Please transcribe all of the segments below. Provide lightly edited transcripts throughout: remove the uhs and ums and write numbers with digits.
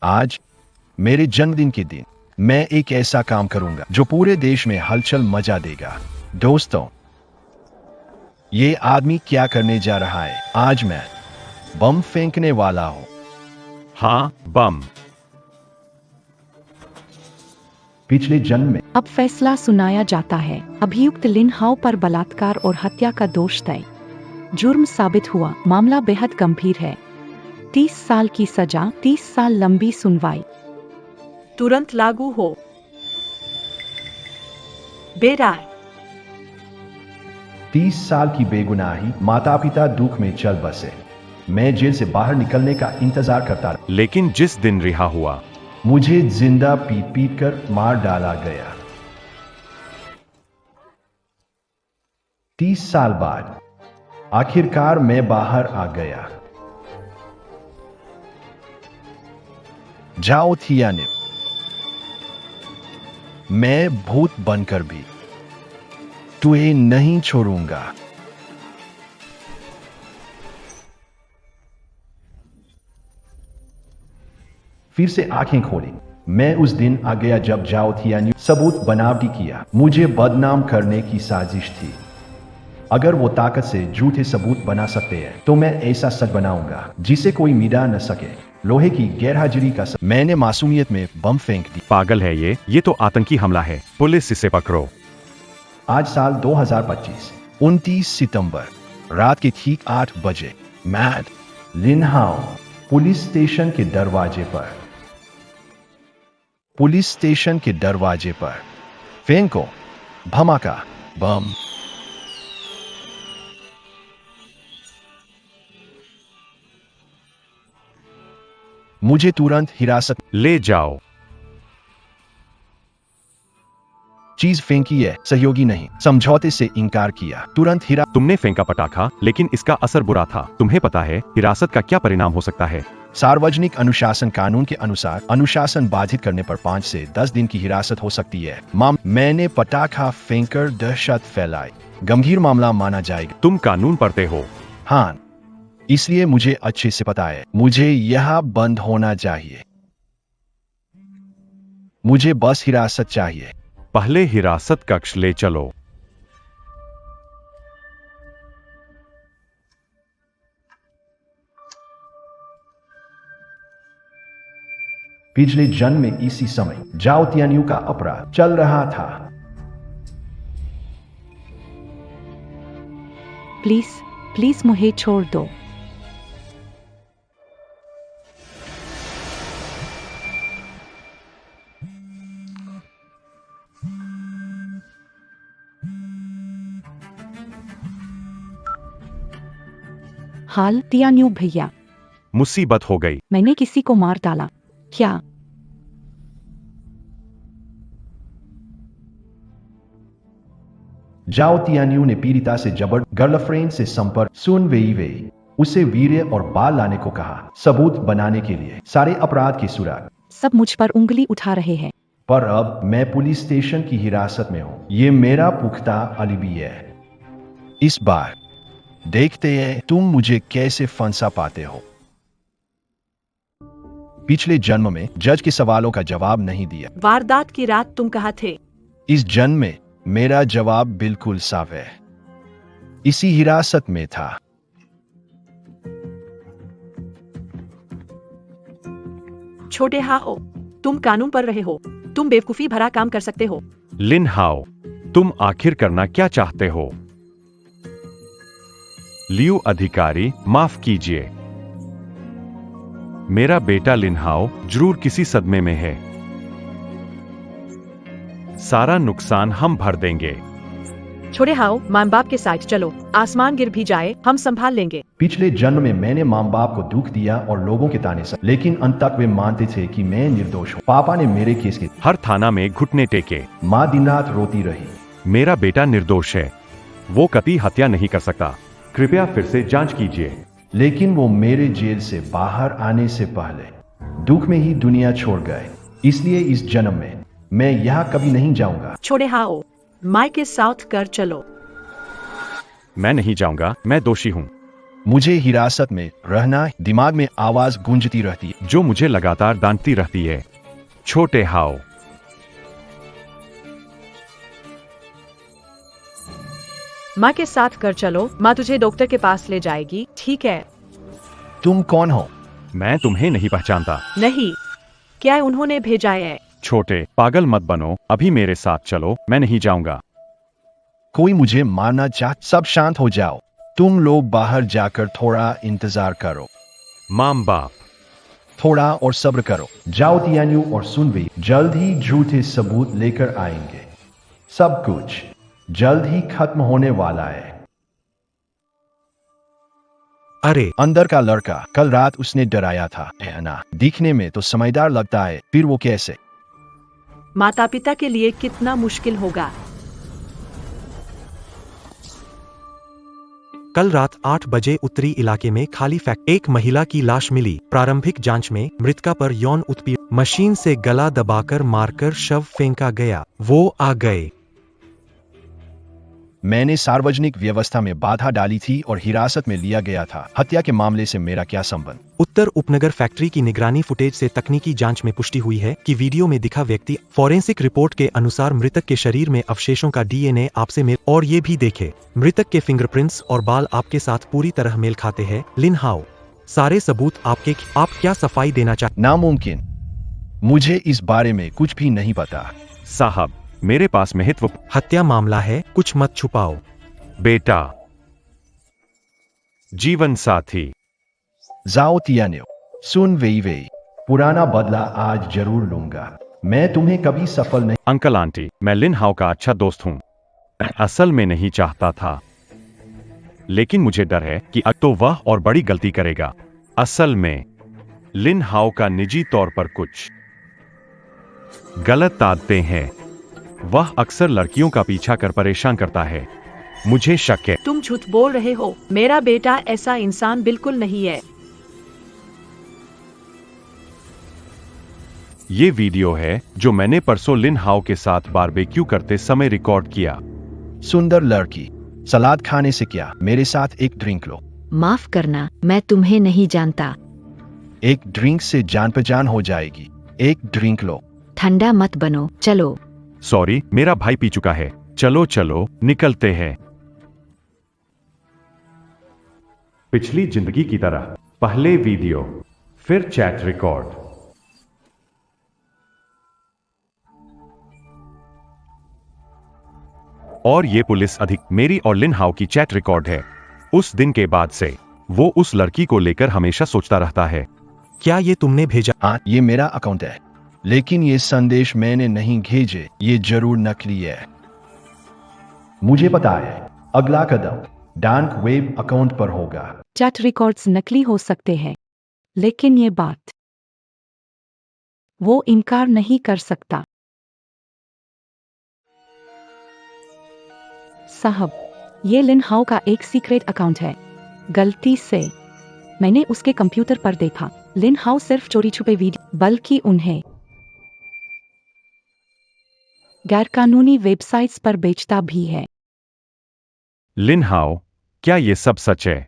आज मेरे जन्मदिन के दिन मैं एक ऐसा काम करूंगा जो पूरे देश में हलचल मचा देगा। दोस्तों, ये आदमी क्या करने जा रहा है? आज मैं बम फेंकने वाला हूं। हाँ, बम। पिछले जन्म में अब फैसला सुनाया जाता है। अभियुक्त लिन हाओ पर बलात्कार और हत्या का दोष तय। जुर्म साबित हुआ। मामला बेहद गंभीर है। 30 साल की सजा, 30 साल लंबी सुनवाई तुरंत लागू हो। बेरार 30 साल की बेगुनाही, माता पिता दुख में चल बसे। मैं जेल से बाहर निकलने का इंतजार करता रहा, लेकिन जिस दिन रिहा हुआ, मुझे जिंदा पीट पीट कर मार डाला गया। 30 साल बाद आखिरकार मैं बाहर आ गया। जाओ थियानिब, मैं भूत बनकर भी तुझे नहीं छोड़ूंगा। फिर से आंखें खोली। मैं उस दिन आ गया जब जाओ थियानी सबूत बनावटी किया। मुझे बदनाम करने की साजिश थी। अगर वो ताकत से झूठे सबूत बना सकते हैं तो मैं ऐसा सच बनाऊंगा जिसे कोई मिटा न सके। लोहे की गैरहाजिरी का मैंने मासूमियत में बम फेंक दी। पागल है ये तो आतंकी हमला है। पुलिस इसे पकड़ो। आज साल 2025, 29 सितंबर, रात के ठीक 8 बजे मैं लिन हाओ पुलिस स्टेशन के दरवाजे पर फेंको धमाका बम। मुझे तुरंत हिरासत ले जाओ। चीज फेंकी है, सहयोगी नहीं, समझौते से इनकार किया। तुरंत तुमने फेंका पटाखा, लेकिन इसका असर बुरा था। तुम्हें पता है हिरासत का क्या परिणाम हो सकता है? सार्वजनिक अनुशासन कानून के अनुसार अनुशासन बाधित करने पर 5 से 10 दिन की हिरासत हो सकती है। मैंने पटाखा फेंककर दहशत फैलाई। गंभीर मामला माना जाएगा। तुम कानून पढ़ते हो? हाँ, इसलिए मुझे अच्छे से पता है। मुझे यह बंद होना चाहिए। मुझे बस हिरासत चाहिए। पहले हिरासत कक्ष ले चलो। पिछले जन्म में इसी समय जाओ तियानियू का अपराध चल रहा था। प्लीज मुझे छोड़ दो। हाल तियानियू भैया, मुसीबत हो गई। मैंने किसी को मार डाला। क्या? जाओ तियानियू ने पीड़िता से गर्लफ्रेंड से संपर्क सुन वे उसे वीर्य और बाल लाने को कहा, सबूत बनाने के लिए। सारे अपराध की सुराग। सब मुझ पर उंगली उठा रहे हैं। पर अब मैं पुलिस स्टेशन की हिरासत में हूं। ये मेरा पुख्ता अलिबी है। इस बार देखते हैं तुम मुझे कैसे फंसा पाते हो। पिछले जन्म में जज के सवालों का जवाब नहीं दिया। वारदात की रात तुम कहाँ थे? इस जन्म में मेरा जवाब बिल्कुल साफ है। इसी हिरासत में था। छोटे हाओ, तुम कानून पर रहे हो। तुम बेवकूफी भरा काम कर सकते हो। लिन हाओ, तुम आखिर करना क्या चाहते हो? लियू अधिकारी, माफ कीजिए। मेरा बेटा लिन हाओ जरूर किसी सदमे में है। सारा नुकसान हम भर देंगे। छोटे हाओ, माँ बाप के साथ चलो। आसमान गिर भी जाए हम संभाल लेंगे। पिछले जन्म में मैंने माँ बाप को दुख दिया और लोगों के ताने सहे, लेकिन अंत तक वे मानते थे कि मैं निर्दोष हूँ। पापा ने मेरे केस के हर थाना में घुटने टेके। माँ दिन रात रोती रही। मेरा बेटा निर्दोष है। वो कभी हत्या नहीं कर सकता। कृपया फिर से जांच कीजिए। लेकिन वो मेरे जेल से बाहर आने से पहले दुख में ही दुनिया छोड़ गए। इसलिए इस जन्म में मैं यहाँ कभी नहीं जाऊंगा। छोटे हाओ, माई के साथ कर चलो। मैं नहीं जाऊंगा। मैं दोषी हूँ। मुझे हिरासत में रहना, दिमाग में आवाज गूंजती रहती है। जो मुझे लगातार डांटती रहती है। छोटे हाओ। माँ के साथ कर चलो, माँ तुझे डॉक्टर के पास ले जाएगी, ठीक है? तुम कौन हो? मैं तुम्हें नहीं पहचानता। नहीं, क्या उन्होंने भेजा है? छोटे, पागल मत बनो, अभी मेरे साथ चलो, मैं नहीं जाऊंगा। कोई मुझे मारना सब शांत हो जाओ। तुम लोग बाहर जाकर थोड़ा इंतजार करो। माम बाप। थोड़ा और सब्र करो। जाओ तियान्यू और सुनवी जल्द ही झूठे सबूत लेकर आएंगे। सब कुछ जल्द ही खत्म होने वाला है। अरे अंदर का लड़का, कल रात उसने डराया था। ना, दिखने में तो समझदार लगता है, फिर वो कैसे? माता पिता के लिए कितना मुश्किल होगा। कल रात 8 बजे उत्तरी इलाके में खाली एक महिला की लाश मिली। प्रारंभिक जांच में मृतका पर यौन उत्पीड़न, मशीन से गला दबाकर मारकर शव फेंका गया। वो आ गए। मैंने सार्वजनिक व्यवस्था में बाधा डाली थी और हिरासत में लिया गया था। हत्या के मामले से मेरा क्या संबंध? उत्तर उपनगर फैक्ट्री की निगरानी फुटेज से तकनीकी जांच में पुष्टि हुई है कि वीडियो में दिखा व्यक्ति। फॉरेंसिक रिपोर्ट के अनुसार मृतक के शरीर में अवशेषों का डीएनए आपसे मेल, और ये भी देखे मृतक के फिंगरप्रिंट्स और बाल आपके साथ पूरी तरह मेल खाते हैं। लिन हाओ, सारे सबूत आपके। आप क्या सफाई देना चाहते? नामुमकिन। मुझे इस बारे में कुछ भी नहीं पता। साहब, मेरे पास महत्व। हत्या मामला है, कुछ मत छुपाओ। बेटा, जीवन साथी। जाओ तियान्यू, सुन वे पुराना बदला आज जरूर लूंगा। मैं तुम्हें कभी सफल नहीं। अंकल आंटी, मैं लिन हाओ का अच्छा दोस्त हूं। असल में नहीं चाहता था, लेकिन मुझे डर है कि अब तो वह और बड़ी गलती करेगा। असल में लिन हाओ का निजी तौर पर कुछ गलत आदतें हैं। वह अक्सर लड़कियों का पीछा कर परेशान करता है। मुझे शक है। तुम झूठ बोल रहे हो। मेरा बेटा ऐसा इंसान बिल्कुल नहीं है। ये वीडियो है जो मैंने परसों लिन हाओ के साथ बारबेक्यू करते समय रिकॉर्ड किया। सुंदर लड़की, सलाद खाने से क्या, मेरे साथ एक ड्रिंक लो। माफ करना, मैं तुम्हें नहीं जानता। एक ड्रिंक से जान पहचान हो जाएगी। एक ड्रिंक लो। ठंडा मत बनो, चलो। सॉरी, मेरा भाई पी चुका है। चलो चलो, निकलते हैं। पिछली जिंदगी की तरह पहले वीडियो, फिर चैट रिकॉर्ड। और ये पुलिस अधिक मेरी और लिन हाओ की चैट रिकॉर्ड है। उस दिन के बाद से वो उस लड़की को लेकर हमेशा सोचता रहता है। क्या ये तुमने भेजा? हाँ, ये मेरा अकाउंट है, लेकिन ये संदेश मैंने नहीं भेजे। ये जरूर नकली है। मुझे पता है अगला कदम डार्क वेब अकाउंट पर होगा। चैट रिकॉर्ड्स नकली हो सकते हैं, लेकिन ये बात वो इनकार नहीं कर सकता। साहब, ये लिन हाओ का एक सीक्रेट अकाउंट है। गलती से मैंने उसके कंप्यूटर पर देखा। लिन हाओ सिर्फ चोरी छुपे वीडियो, बल्कि उन्हें गैरकानूनी वेबसाइट्स पर बेचता भी है। लिन हाओ, क्या ये सब सच है?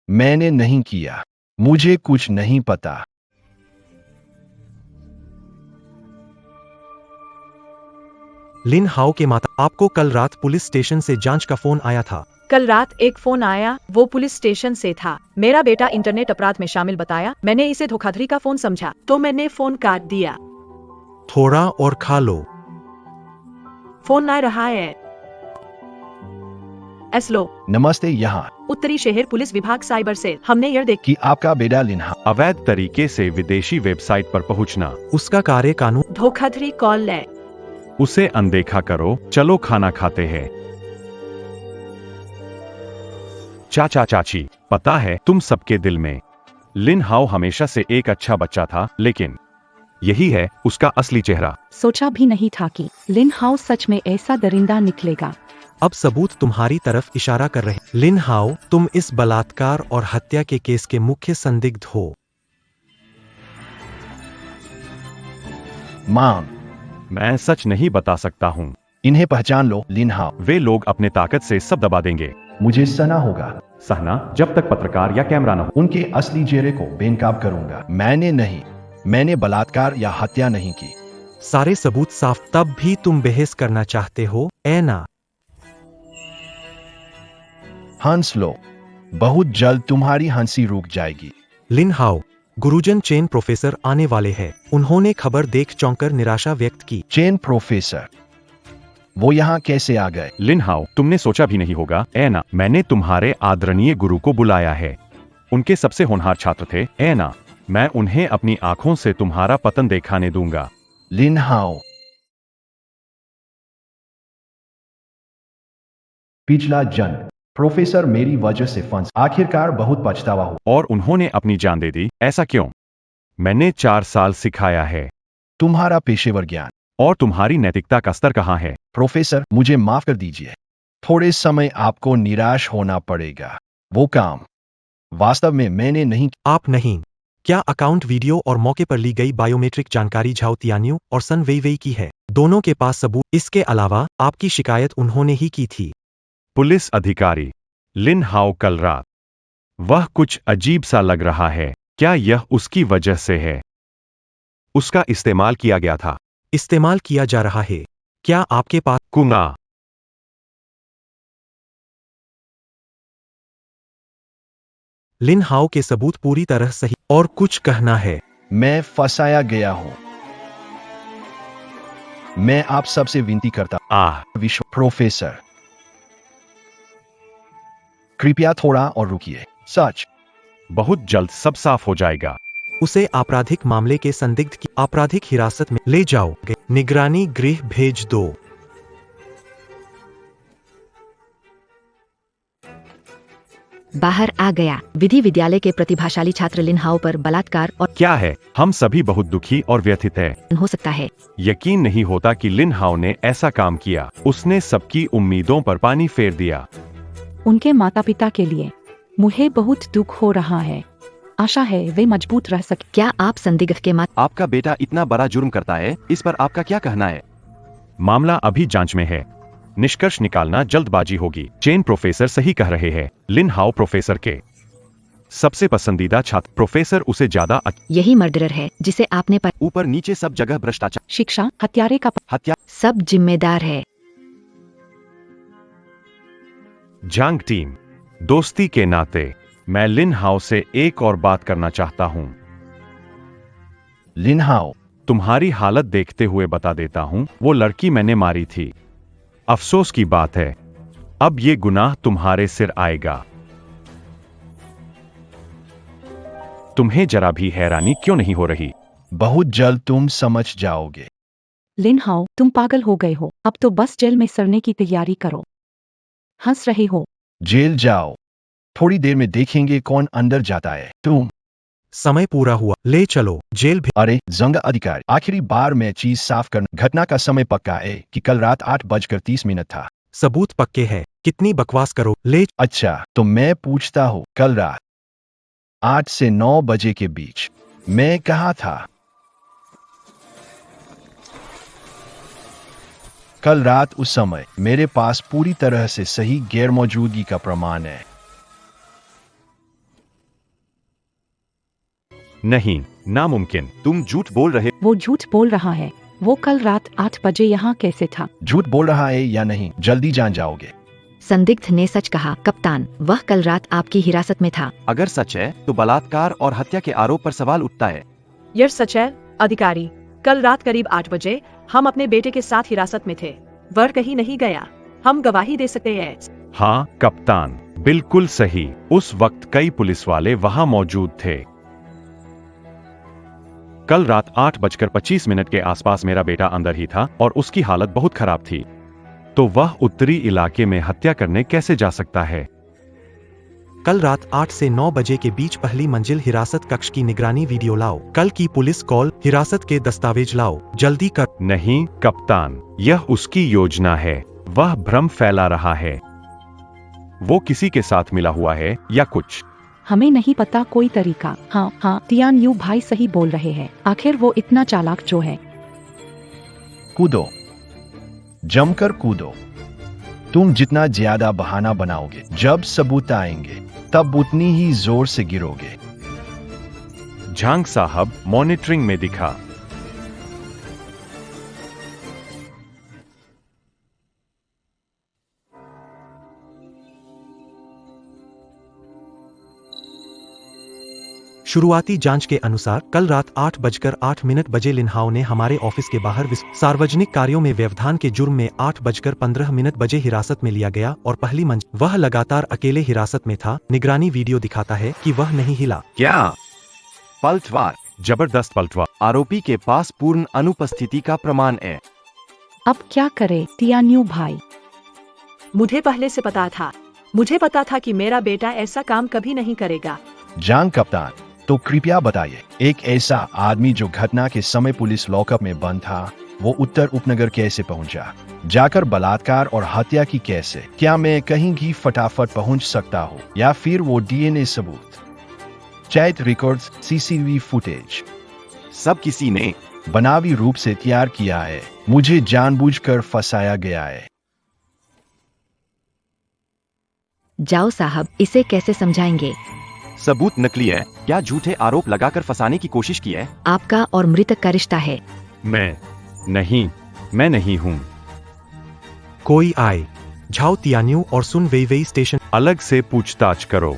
मैंने नहीं किया। मुझे कुछ नहीं पता। लिन हाओ के माता, आपको कल रात पुलिस स्टेशन से जांच का फोन आया था। कल रात एक फोन आया, वो पुलिस स्टेशन से था। मेरा बेटा इंटरनेट अपराध में शामिल बताया। मैंने इसे धोखाधड़ी का फोन समझा, तो मैंने फोन काट दिया। थोड़ा और खा लो। फोन आ रहा है। एसलो, नमस्ते, यहाँ उत्तरी शहर पुलिस विभाग साइबर से। हमने यह देख कि आपका बेटा लिन हाओ अवैध तरीके से विदेशी वेबसाइट पर पहुंचना। उसका कार्य कानून। धोखाधड़ी कॉल है। उसे अनदेखा करो। चलो खाना खाते हैं। चाचा चाची, पता है तुम सबके दिल में लिन हाओ हमेशा से एक अच्छा बच्चा था, लेकिन यही है उसका असली चेहरा। सोचा भी नहीं था कि लिन हाओ सच में ऐसा दरिंदा निकलेगा। अब सबूत तुम्हारी तरफ इशारा कर रहे। लिन हाओ, तुम इस बलात्कार और हत्या के केस के मुख्य संदिग्ध हो। मां, मैं सच नहीं बता सकता हूँ। इन्हें पहचान लो लिन हाओ। वे लोग अपने ताकत से सब दबा देंगे। मुझे सहना होगा। सहना जब तक पत्रकार या कैमरा न हो। उनके असली चेहरे को बेनकाब करूंगा। मैंने बलात्कार या हत्या नहीं की। सारे सबूत साफ, तब भी तुम बहस करना चाहते हो, ऐना? हंस लो, बहुत जल्द तुम्हारी हंसी रुक जाएगी। लिन हाओ, गुरुजन चेन प्रोफेसर आने वाले हैं। उन्होंने खबर देख चौंकर निराशा व्यक्त की। चेन प्रोफेसर, वो यहाँ कैसे आ गए? लिन हाओ, तुमने सोचा भी नहीं होगा, ऐना। मैंने तुम्हारे आदरणीय गुरु को बुलाया है। उनके सबसे होनहार छात्र थे, ऐना। मैं उन्हें अपनी आंखों से तुम्हारा पतन दिखाने दूंगा। लिन हाओ, पिछला जन्म प्रोफेसर मेरी वजह से फंस, आखिरकार बहुत पछतावा हो। और उन्होंने अपनी जान दे दी, ऐसा क्यों? मैंने 4 साल सिखाया है। तुम्हारा पेशेवर ज्ञान और तुम्हारी नैतिकता का स्तर कहाँ है? प्रोफेसर, मुझे माफ कर दीजिए। थोड़े समय आपको निराश होना पड़ेगा। वो काम वास्तव में मैंने नहीं। आप नहीं। क्या अकाउंट, वीडियो और मौके पर ली गई बायोमेट्रिक जानकारी झाओ तियान्यू और सन वेइवेई की है? दोनों के पास सबूत। इसके अलावा आपकी शिकायत उन्होंने ही की थी। पुलिस अधिकारी लिन हाओ, कल रात वह कुछ अजीब सा लग रहा है। क्या यह उसकी वजह से है? उसका इस्तेमाल किया गया था। इस्तेमाल किया जा रहा है। क्या आपके पास? कुंगा। लिन हाओ के सबूत पूरी तरह सही। और कुछ कहना है? मैं फंसाया गया हूं। मैं आप सबसे विनती करता विश्व प्रोफेसर, कृपया थोड़ा और रुकिए। सच, बहुत जल्द सब साफ हो जाएगा। उसे आपराधिक मामले के संदिग्ध की आपराधिक हिरासत में ले जाओ। निगरानी गृह भेज दो। बाहर आ गया। विधि विद्यालय के प्रतिभाशाली छात्र लिन हाओ पर बलात्कार और क्या है? हम सभी बहुत दुखी और व्यथित हैं। हो सकता है। यकीन नहीं होता कि लिन हाओ ने ऐसा काम किया। उसने सबकी उम्मीदों पर पानी फेर दिया। उनके माता पिता के लिए मुझे बहुत दुख हो रहा है। आशा है वे मजबूत रह सके। क्या आप संदिग्ध के माता? आपका बेटा इतना बड़ा जुर्म करता है, इस पर आपका क्या कहना है? मामला अभी जांच में है। निष्कर्ष निकालना जल्दबाजी होगी। चेन प्रोफेसर सही कह रहे हैं। लिन हाओ प्रोफेसर के सबसे पसंदीदा छात्र। प्रोफेसर उसे ज्यादा यही मर्डरर है जिसे आपने पर ऊपर नीचे सब जगह भ्रष्टाचार, शिक्षा, हत्यारे का हत्या। सब जिम्मेदार है। जांग टीम, दोस्ती के नाते मैं लिन हाओ से एक और बात करना चाहता हूं। लिन हाओ, तुम्हारी हालत देखते हुए बता देता हूं, वो लड़की मैंने मारी थी। अफसोस की बात है, अब ये गुनाह तुम्हारे सिर आएगा। तुम्हें जरा भी हैरानी क्यों नहीं हो रही? बहुत जल्द तुम समझ जाओगे। लिन हाओ, तुम पागल हो गए हो। अब तो बस जेल में सड़ने की तैयारी करो। हंस रहे हो? जेल जाओ, थोड़ी देर में देखेंगे कौन अंदर जाता है। तुम। समय पूरा हुआ, ले चलो जेल अरे जंग अधिकारी, आखिरी बार मैं चीज साफ करना। घटना का समय पक्का है कि कल रात 8:30 था। सबूत पक्के हैं। कितनी बकवास करो। ले अच्छा, तो मैं पूछता हूँ, कल रात 8 से 9 बजे के बीच मैं कहाँ था? कल रात उस समय मेरे पास पूरी तरह से सही गैरमौजूदगी का प्रमाण है। नहीं, नामुमकिन। तुम झूठ बोल रहे। वो झूठ बोल रहा है। वो कल रात 8 बजे यहाँ कैसे था? झूठ बोल रहा है या नहीं, जल्दी जान जाओगे। संदिग्ध ने सच कहा। कप्तान, वह कल रात आपकी हिरासत में था। अगर सच है तो बलात्कार और हत्या के आरोप पर सवाल उठता है। यह सच है अधिकारी। कल रात करीब 8 बजे हम अपने बेटे के साथ हिरासत में थे। वह कहीं नहीं गया। हम गवाही दे सकते हैं। हाँ कप्तान, बिल्कुल सही। उस वक्त कई पुलिस वाले वहां मौजूद थे। कल रात 8:25 के आसपास मेरा बेटा अंदर ही था और उसकी हालत बहुत खराब थी। तो वह उत्तरी इलाके में हत्या करने कैसे जा सकता है? कल रात 8 से 9 बजे के बीच पहली मंजिल हिरासत कक्ष की निगरानी वीडियो लाओ। कल की पुलिस कॉल, हिरासत के दस्तावेज लाओ, जल्दी कर। नहीं कप्तान, यह उसकी योजना है। वह भ्रम फैला रहा है। वो किसी के साथ मिला हुआ है या कुछ। हमें नहीं पता कोई तरीका। हाँ, तियान्यू भाई सही बोल रहे हैं। आखिर वो इतना चालाक जो है। कूदो, जमकर कूदो। तुम जितना ज्यादा बहाना बनाओगे, जब सबूत आएंगे तब उतनी ही जोर से गिरोगे। झांग साहब मॉनिटरिंग में दिखा। शुरुआती जांच के अनुसार कल रात 8:08 बजे लिन हाओ ने हमारे ऑफिस के बाहर सार्वजनिक कार्यों में व्यवधान के जुर्म में 8:15 बजे हिरासत में लिया गया और पहली मंच वह लगातार अकेले हिरासत में था। निगरानी वीडियो दिखाता है कि वह नहीं हिला। क्या पलटवार? जबरदस्त पलटवार। आरोपी के पास पूर्ण अनुपस्थिति का प्रमाण है। अब क्या करे तियान्यू भाई? मुझे पहले से पता था। मुझे पता था कि मेरा बेटा ऐसा काम कभी नहीं करेगा। जांग कप्तान, तो कृपया बताइए, एक ऐसा आदमी जो घटना के समय पुलिस लॉकअप में बंद था, वो उत्तर उपनगर कैसे पहुंचा? जाकर बलात्कार और हत्या की कैसे? क्या मैं कहीं भी फटाफट पहुंच सकता हूं? या फिर वो डीएनए सबूत, चैट रिकॉर्ड्स, सीसीटीवी फुटेज सब किसी ने बनावटी रूप से तैयार किया है। मुझे जानबूझकर फंसाया गया है। जाओ साहब, इसे कैसे समझाएंगे? सबूत नकली है। क्या झूठे आरोप लगाकर फंसाने की कोशिश की है? आपका और मृतक का रिश्ता है। मैं नहीं हूँ। कोई आए। झाओ तियान्यू और सुन वेइवेई स्टेशन। अलग से पूछताछ करो।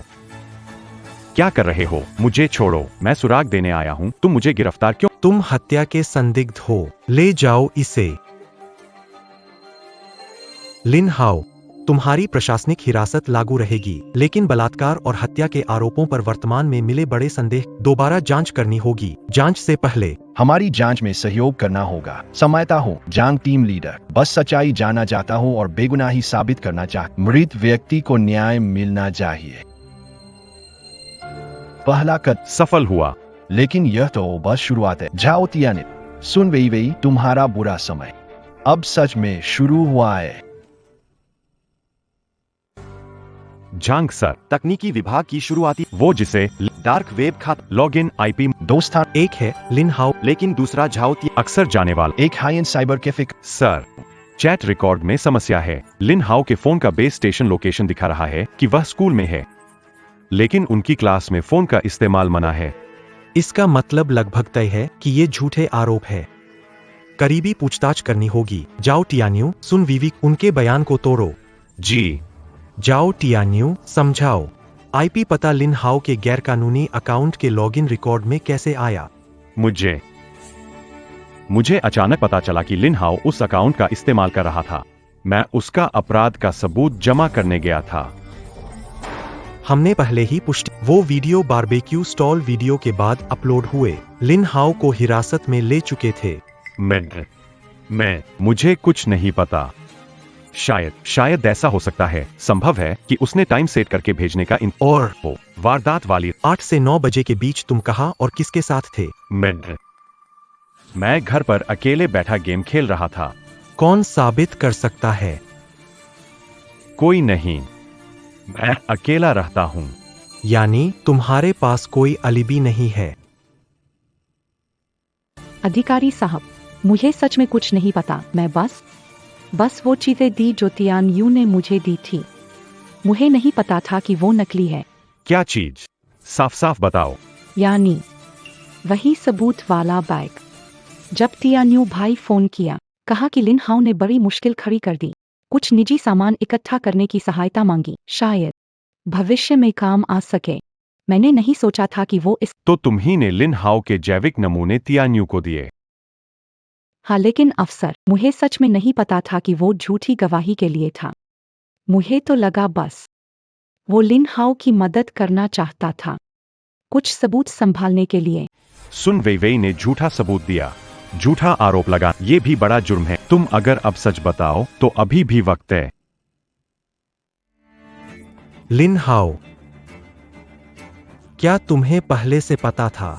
क्या कर रहे हो? मुझे छोड़ो, मैं सुराग देने आया हूँ। तुम मुझे गिरफ्तार क्यों? तुम हत्या के संदिग्ध हो। ले जाओ इसे। लिन हाओ, तुम्हारी प्रशासनिक हिरासत लागू रहेगी, लेकिन बलात्कार और हत्या के आरोपों पर वर्तमान में मिले बड़े संदेह दोबारा जांच करनी होगी। जांच से पहले हमारी जांच में सहयोग करना होगा। समझता हूँ जांग टीम लीडर, बस सच्चाई जानना चाहता हूँ और बेगुनाही साबित करना चाहता। मृत व्यक्ति को न्याय मिलना चाहिए। पहला कदम सफल हुआ, लेकिन यह तो बस शुरुआत है। जाओ तियान्यू, सुन वेइवेई, तुम्हारा बुरा समय अब सच में शुरू हुआ है। झांग सर, तकनीकी विभाग की शुरुआती वो जिसे डार्क वेब खाता लॉगिन आईपी दोस्तान एक है लिन हाओ, लेकिन दूसरा झाओ अक्सर जाने वाला। एक high and cyber cafe. Sir, chat record में समस्या है। लिन हाओ के फोन का बेस स्टेशन लोकेशन दिखा रहा है कि वह स्कूल में है, लेकिन उनकी क्लास में फोन का इस्तेमाल मना है। इसका मतलब लगभग तय है कि ये झूठे आरोप है। करीबी पूछताछ करनी होगी। जाओ तियान्यू, सुन वीवी, उनके बयान को तोड़ो। जी। जाओ तियान्यू, समझाओ। आईपी पता लिन हाओ के गैरकानूनी अकाउंट के लॉगिन रिकॉर्ड में कैसे आया? मुझे अचानक पता चला कि लिन हाओ उस अकाउंट का इस्तेमाल कर रहा था। मैं उसका अपराध का सबूत जमा करने गया था। हमने पहले ही पुष्टि। वो वीडियो बारबेक्यू स्टॉल वीडियो के बाद अपलोड हुए। लिन हाओ को हिरासत में ले चुके थे। मुझे कुछ नहीं पता। शायद ऐसा हो सकता है, संभव है कि उसने टाइम सेट करके भेजने का और हो वारदात वाली 8 से 9 बजे के बीच तुम कहाँ और किसके साथ थे? मैं घर पर अकेले बैठा गेम खेल रहा था। कौन साबित कर सकता है? कोई नहीं, मैं अकेला रहता हूँ। यानी तुम्हारे पास कोई अलिबी नहीं है? अधिकारी साहब, मुझे सच में कुछ नहीं पता। मैं बस वो चीजें दी जो तियान्यू ने मुझे दी थी। मुझे नहीं पता था कि वो नकली है। क्या चीज? साफ साफ बताओ। यानी वही सबूत वाला बैग। जब तियान्यू भाई फोन किया, कहा कि लिन हाओ ने बड़ी मुश्किल खड़ी कर दी। कुछ निजी सामान इकट्ठा करने की सहायता मांगी, शायद भविष्य में काम आ सके। मैंने नहीं सोचा था कि वो इस तो तुम ही ने लिन हाओ के जैविक नमूने तियान्यू को दिए? हाँ, लेकिन अफसर, मुझे सच में नहीं पता था कि वो झूठी गवाही के लिए था। मुझे तो लगा बस वो लिन हाओ की मदद करना चाहता था, कुछ सबूत संभालने के लिए। सुन वेइवेई ने झूठा सबूत दिया, झूठा आरोप लगा। ये भी बड़ा जुर्म है। तुम अगर अब सच बताओ तो अभी भी वक्त है। लिन हाओ, क्या तुम्हें पहले से पता था?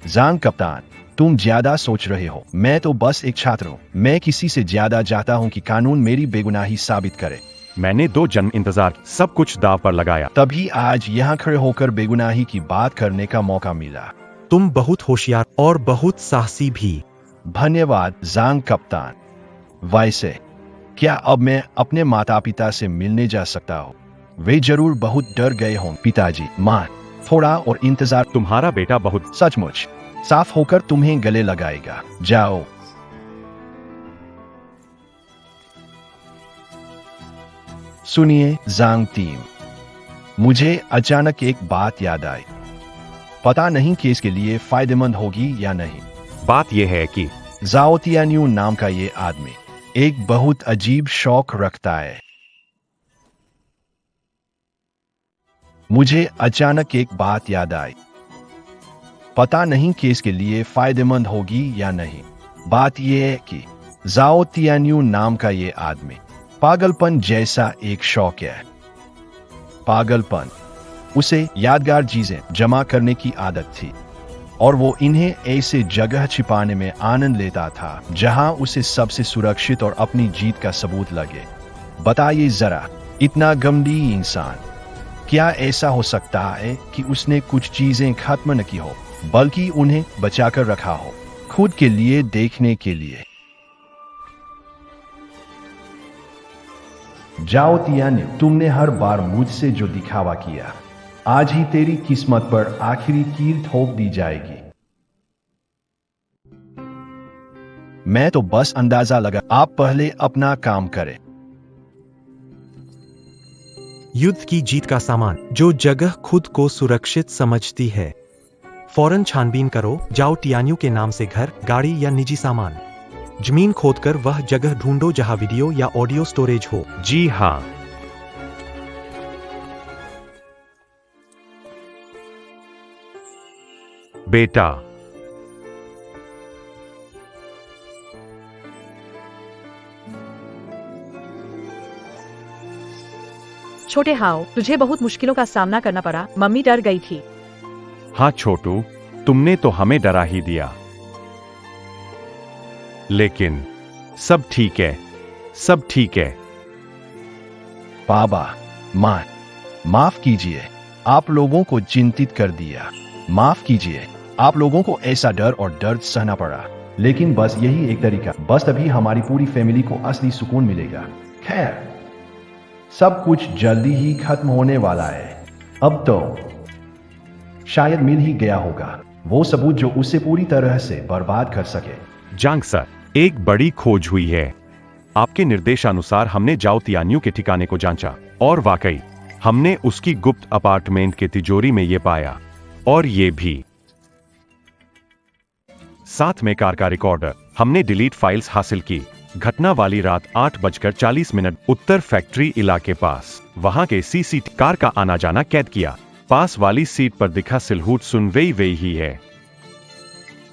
जांग कप्तान, तुम ज्यादा सोच रहे हो। मैं तो बस एक छात्र हूँ। मैं किसी से ज्यादा चाहता हूँ कि कानून मेरी बेगुनाही साबित करे। मैंने 2 जन्म इंतजार, सब कुछ दांव पर लगाया, तभी आज यहाँ खड़े होकर बेगुनाही की बात करने का मौका मिला। तुम बहुत होशियार और बहुत साहसी भी। धन्यवाद जांग कप्तान। वैसे क्या अब मैं अपने माता पिता से मिलने जा सकता हूँ? वे जरूर बहुत डर गए हों। पिताजी, माँ, थोड़ा और इंतजार। तुम्हारा बेटा बहुत सचमुच साफ होकर तुम्हें गले लगाएगा। जाओ। सुनिए जांग टीम, मुझे अचानक एक बात याद आई। पता नहीं कि इसके लिए फायदेमंद होगी या नहीं। बात यह है कि जाओ तियान्यू नाम का ये आदमी एक बहुत अजीब शौक रखता है। मुझे अचानक एक बात याद आई। पता नहीं कि इसके लिए फायदेमंद होगी या नहीं। बात यह है कि जाओ तियान्यू नाम का ये आदमी पागलपन जैसा एक शौक है। पागलपन, उसे यादगार चीजें जमा करने की आदत थी और वो इन्हें ऐसे जगह छिपाने में आनंद लेता था जहां उसे सबसे सुरक्षित और अपनी जीत का सबूत लगे। बताइए जरा, इतना गंभीर इंसान, क्या ऐसा हो सकता है कि उसने कुछ चीजें खत्म न की हो बल्कि उन्हें बचाकर रखा हो, खुद के लिए देखने के लिए? जाओ तियान्यू, तुमने हर बार मुझसे जो दिखावा किया, आज ही तेरी किस्मत पर आखिरी कील ठोक दी जाएगी। मैं तो बस अंदाजा लगा। आप पहले अपना काम करें। युद्ध की जीत का सामान, जो जगह खुद को सुरक्षित समझती है। फौरन छानबीन करो। जाओ तियान्यू के नाम से घर, गाड़ी या निजी सामान। जमीन खोदकर वह जगह ढूंढो जहां वीडियो या ऑडियो स्टोरेज हो। जी हाँ। बेटा, छोटे हाओ, तुझे बहुत मुश्किलों का सामना करना पड़ा। मम्मी डर गई थी। हाँ छोटू, तुमने तो हमें डरा ही दिया। लेकिन सब ठीक है, सब ठीक है। बाबा, माँ, माफ कीजिए, आप लोगों को चिंतित कर दिया। माफ कीजिए, आप लोगों को ऐसा डर और दर्द सहना पड़ा। लेकिन बस यही एक तरीका, बस तभी हमारी पूरी फैमिली को असली सुकून मिलेगा। खैर, सब कुछ जल्दी ही खत्म होने वाला है। अब तो शायद मिल ही गया होगा वो सबूत जो उसे पूरी तरह से बर्बाद कर सके। जांग सर, एक बड़ी खोज हुई है। आपके निर्देशानुसार हमने जाओ तियान्यू के ठिकाने को जांचा और वाकई हमने उसकी गुप्त अपार्टमेंट के तिजोरी में ये पाया, और ये भी साथ में कार का रिकॉर्डर। हमने डिलीट फाइल्स हासिल की। घटना वाली रात 8:40 उत्तर फैक्ट्री इलाके पास वहां के सीसीटीवी कार का आना जाना कैद किया। पास वाली सीट पर दिखा सिलहूट सुन वेई वेई ही है।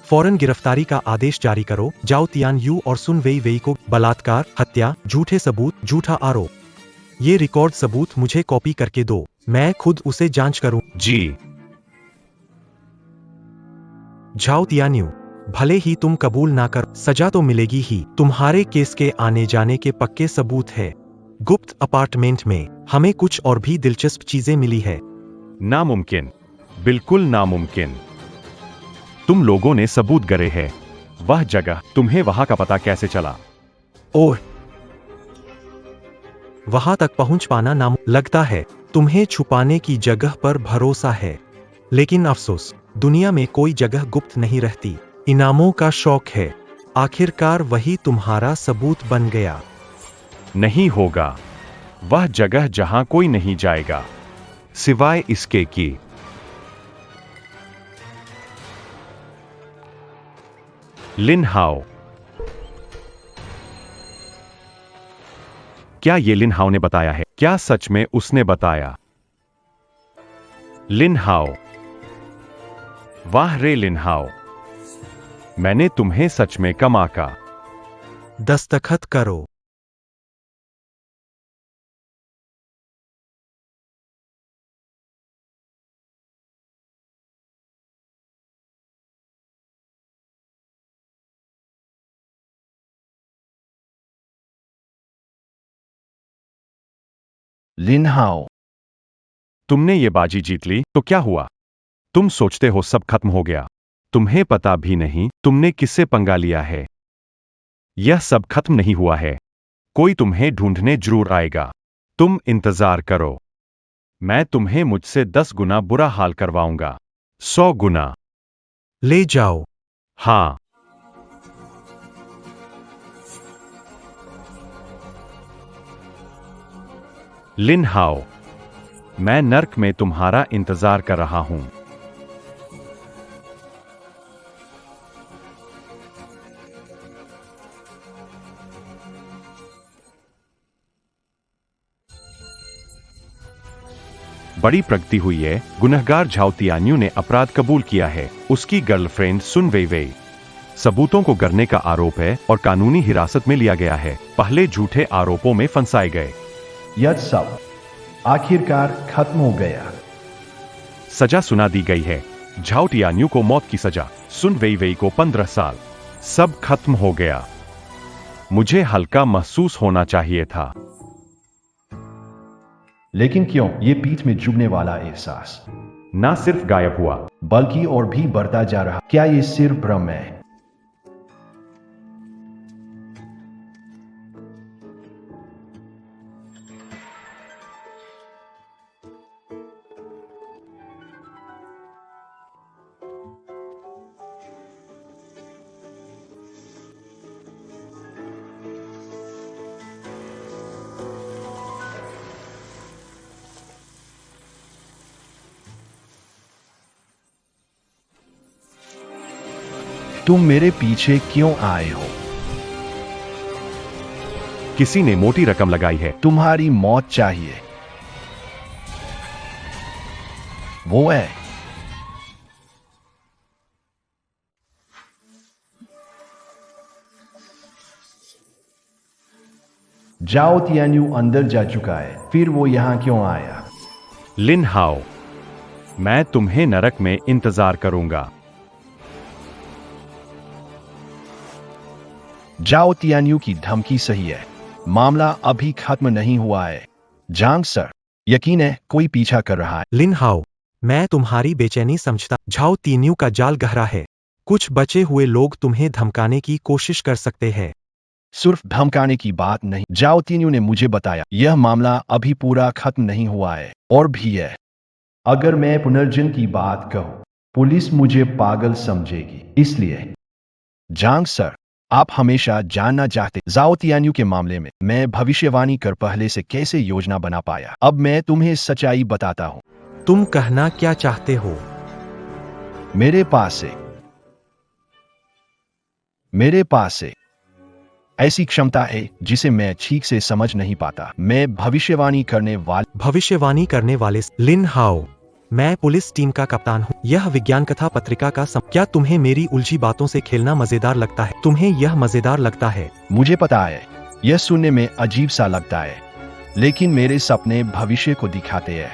फौरन गिरफ्तारी का आदेश जारी करो। जाओ तियान्यू और सुन वेई वेई को बलात्कार, हत्या, झूठे सबूत, झूठा आरोप। ये रिकॉर्ड सबूत मुझे कॉपी करके दो, मैं खुद उसे जांच करूं। जी। जाओ तियान्यू, भले ही तुम कबूल ना कर, सजा तो मिलेगी ही। तुम्हारे केस के आने जाने के पक्के सबूत है। गुप्त अपार्टमेंट में हमें कुछ और भी दिलचस्प चीजें मिली है। नामुमकिन, बिल्कुल नामुमकिन। तुम लोगों ने सबूत गड़े हैं। वह जगह, तुम्हें वहां का पता कैसे चला? ओह, वहां तक पहुंच पाना लगता है तुम्हें छुपाने की जगह पर भरोसा है। लेकिन अफसोस, दुनिया में कोई जगह गुप्त नहीं रहती। इनामों का शौक है। आखिरकार वही तुम्हारा सबूत बन गया। नहीं होगा। वह जगह जहां कोई नहीं जाएगा सिवाय इसके कि लिन हाओ। क्या ये लिन हाओ ने बताया है? क्या सच में उसने बताया? लिन हाओ, वाह रे लिन हाओ, मैंने तुम्हें सच में कमा का। दस्तखत करो। लिन हाओ, तुमने ये बाजी जीत ली तो क्या हुआ? तुम सोचते हो सब खत्म हो गया। तुम्हें पता भी नहीं तुमने किससे पंगा लिया है। यह सब खत्म नहीं हुआ है। कोई तुम्हें ढूंढने जरूर आएगा। तुम इंतजार करो। मैं तुम्हें मुझसे 10 गुना बुरा हाल करवाऊंगा। 100 गुना। ले जाओ। हाँ। लिन हाओ, मैं नर्क में तुम्हारा इंतजार कर रहा हूं। बड़ी प्रगति हुई है। गुनहगार झाओ तियान्यू ने अपराध कबूल किया है। उसकी गर्लफ्रेंड सुन वेई वेई सबूतों को गढ़ने का आरोप है और कानूनी हिरासत में लिया गया है। पहले झूठे आरोपों में फंसाए गए। यह सब आखिरकार खत्म हो गया। सजा सुना दी गई है। झाओ तियान्यू को मौत की सजा, सुन वेई वेई को 15 साल। सब खत्म हो गया। मुझे हल्का महसूस होना चाहिए था। लेकिन क्यों ये पीठ में चुभने वाला एहसास ना सिर्फ गायब हुआ, बल्कि और भी बढ़ता जा रहा। क्या ये सिर्फ भ्रम है? तुम मेरे पीछे क्यों आए हो? किसी ने मोटी रकम लगाई है। तुम्हारी मौत चाहिए। वो है। झाओ तियान्यू अंदर जा चुका है। फिर वो यहां क्यों आया? लिन हाओ, मैं तुम्हें नरक में इंतजार करूंगा। झाओ तियान्यू की धमकी सही है। मामला अभी खत्म नहीं हुआ है। जांग सर, यकीन है कोई पीछा कर रहा है। लिन हाओ, मैं तुम्हारी बेचैनी समझता। झाओ तियान्यू का जाल गहरा है। कुछ बचे हुए लोग तुम्हें धमकाने की कोशिश कर सकते हैं। सिर्फ धमकाने की बात नहीं, झाओ तियान्यू ने मुझे बताया यह मामला अभी पूरा खत्म नहीं हुआ है और भी है। अगर मैं पुनर्जन्म की बात कहूं, पुलिस मुझे पागल समझेगी। इसलिए जांग सर, आप हमेशा जानना चाहते झाओ तियान्यू के मामले में मैं भविष्यवाणी कर पहले से कैसे योजना बना पाया। अब मैं तुम्हें सच्चाई बताता हूं। तुम कहना क्या चाहते हो? मेरे पास से ऐसी क्षमता है जिसे मैं ठीक से समझ नहीं पाता। मैं भविष्यवाणी करने वाले लिन हाओ, मैं पुलिस टीम का कप्तान हूँ। यह विज्ञान कथा पत्रिका का क्या तुम्हें मेरी उलझी बातों से खेलना मजेदार लगता है? तुम्हें यह मजेदार लगता है? मुझे पता है यह सुनने में अजीब सा लगता है, लेकिन मेरे सपने भविष्य को दिखाते हैं।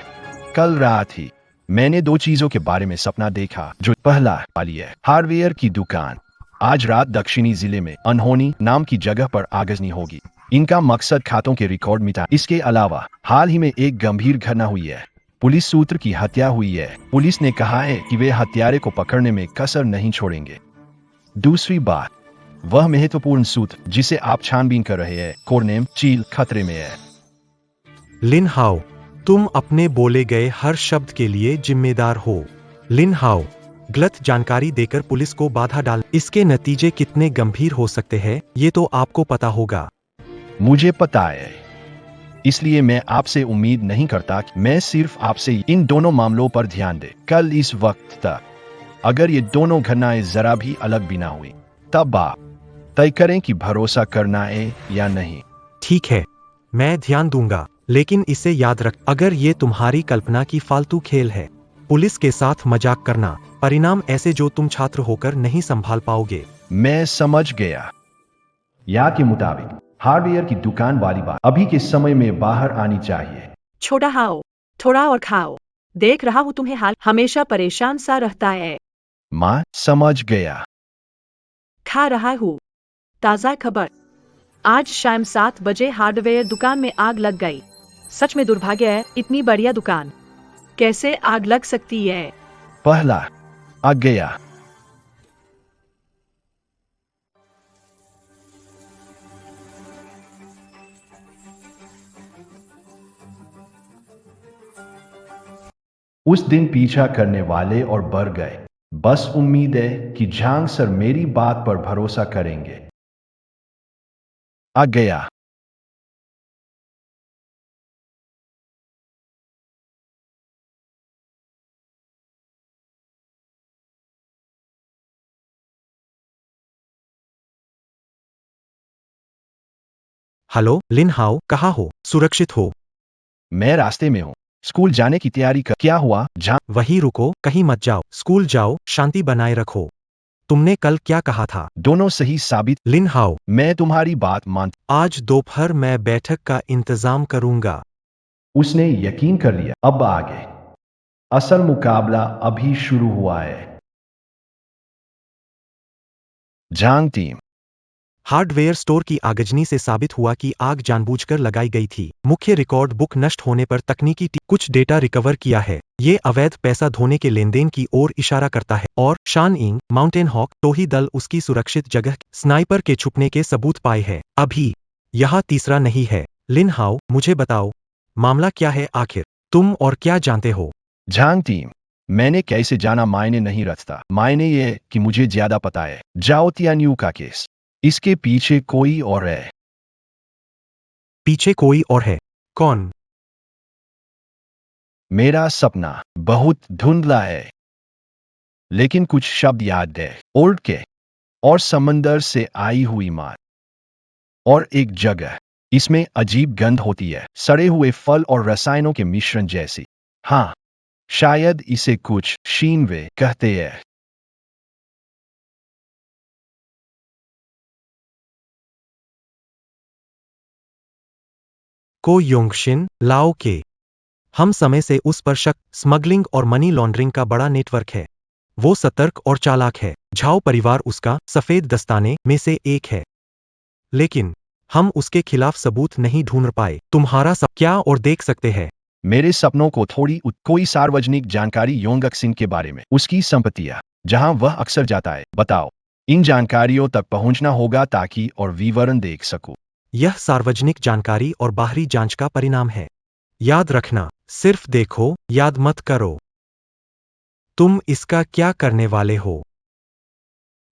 कल रात ही मैंने 2 चीजों के बारे में सपना देखा। जो पहला वाली है हार्डवेयर की दुकान। आज रात दक्षिणी जिले में अनहोनी नाम की जगह पर आगजनी होगी। इनका मकसद खातों के रिकॉर्ड मिटा। इसके अलावा हाल ही में एक गंभीर घटना हुई है। पुलिस सूत्र की हत्या हुई है। पुलिस ने कहा है कि वे हत्यारे को पकड़ने में कसर नहीं छोड़ेंगे। दूसरी बात, वह महत्वपूर्ण सूत्र जिसे आप छानबीन कर रहे हैं, कोरनेम चील खतरे में है। लिन हाओ, तुम अपने बोले गए हर शब्द के लिए जिम्मेदार हो। लिन हाओ, गलत जानकारी देकर पुलिस को बाधा डाल, इसके नतीजे कितने गंभीर हो सकते हैं ये तो आपको पता होगा। मुझे पता है, इसलिए मैं आपसे उम्मीद नहीं करता कि मैं सिर्फ आपसे इन दोनों मामलों पर ध्यान दे। कल इस वक्त तक अगर ये दोनों घटनाएं जरा भी अलग भी ना हुई, तब आप तय करें कि भरोसा करना है या नहीं। ठीक है, मैं ध्यान दूंगा, लेकिन इसे याद रख, अगर ये तुम्हारी कल्पना की फालतू खेल है, पुलिस के साथ मजाक करना, परिणाम ऐसे जो तुम छात्र होकर नहीं संभाल पाओगे। मैं समझ गया। याद के मुताबिक हार्डवेयर की दुकान वाली बात अभी के समय में बाहर आनी चाहिए। छोटा हाओ, थोड़ा और खाओ। देख रहा हूँ तुम्हें हाल हमेशा परेशान सा रहता है। माँ, समझ गया। खा रहा हूँ। ताज़ा खबर, आज शाम 7 बजे हार्डवेयर दुकान में आग लग गई। सच में दुर्भाग्य है, इतनी बढ़िया दुकान कैसे आग लग सकती है। पहला आ गया। उस दिन पीछा करने वाले और बढ़ गए। बस उम्मीद है कि झांग सर मेरी बात पर भरोसा करेंगे। आ गया। हेलो लिन हाओ, कहाँ हो? सुरक्षित हो? मैं रास्ते में हूँ। स्कूल जाने की तैयारी कर। क्या हुआ झांग? वहीं रुको, कहीं मत जाओ। स्कूल जाओ, शांति बनाए रखो। तुमने कल क्या कहा था? दोनों सही साबित। लिन हाओ, मैं तुम्हारी बात मान। आज दोपहर मैं बैठक का इंतजाम करूंगा। उसने यकीन कर लिया। अब आगे असल मुकाबला अभी शुरू हुआ है। झांग टीम। हार्डवेयर स्टोर की आगजनी से साबित हुआ कि आग जानबूझकर लगाई गई थी। मुख्य रिकॉर्ड बुक नष्ट होने पर तकनीकी टीम कुछ डेटा रिकवर किया है। ये अवैध पैसा धोने के लेनदेन की ओर इशारा करता है। और शान इंग, माउंटेन हॉक, टोही दल उसकी सुरक्षित जगह स्नाइपर के छुपने के सबूत पाए हैं। अभी यहाँ तीसरा नहीं है। लिन हाओ, मुझे बताओ, मामला क्या है आखिर? तुम और क्या जानते हो? झांग टीम। मैंने कैसे जाना मायने नहीं रखता। मायने ये है कि मुझे ज्यादा पता है। जाओ तियान्यू का केस। इसके पीछे कोई और है। पीछे कोई और है? कौन? मेरा सपना बहुत धुंधला है, लेकिन कुछ शब्द याद है। ओल्ड के और समंदर से आई हुई मार और एक जगह। इसमें अजीब गंध होती है, सड़े हुए फल और रसायनों के मिश्रण जैसी। हाँ, शायद इसे कुछ शीनवे कहते हैं। को योंगशिन, लाओ के। हम समय से उस पर शक, स्मगलिंग और मनी लॉन्ड्रिंग का बड़ा नेटवर्क है। वो सतर्क और चालाक है। झाओ परिवार उसका सफेद दस्ताने में से एक है। लेकिन हम उसके खिलाफ सबूत नहीं ढूंढ पाए। तुम्हारा सब क्या और देख सकते हैं? मेरे सपनों को कोई सार्वजनिक जानकारी योंगक सिंह के बारे में, उसकी संपत्तियां, जहां वह अक्सर जाता है। बताओ। इन जानकारियों तक पहुंचना होगा ताकि और विवरण देख सकूं। यह सार्वजनिक जानकारी और बाहरी जांच का परिणाम है। याद रखना, सिर्फ देखो, याद मत करो। तुम इसका क्या करने वाले हो?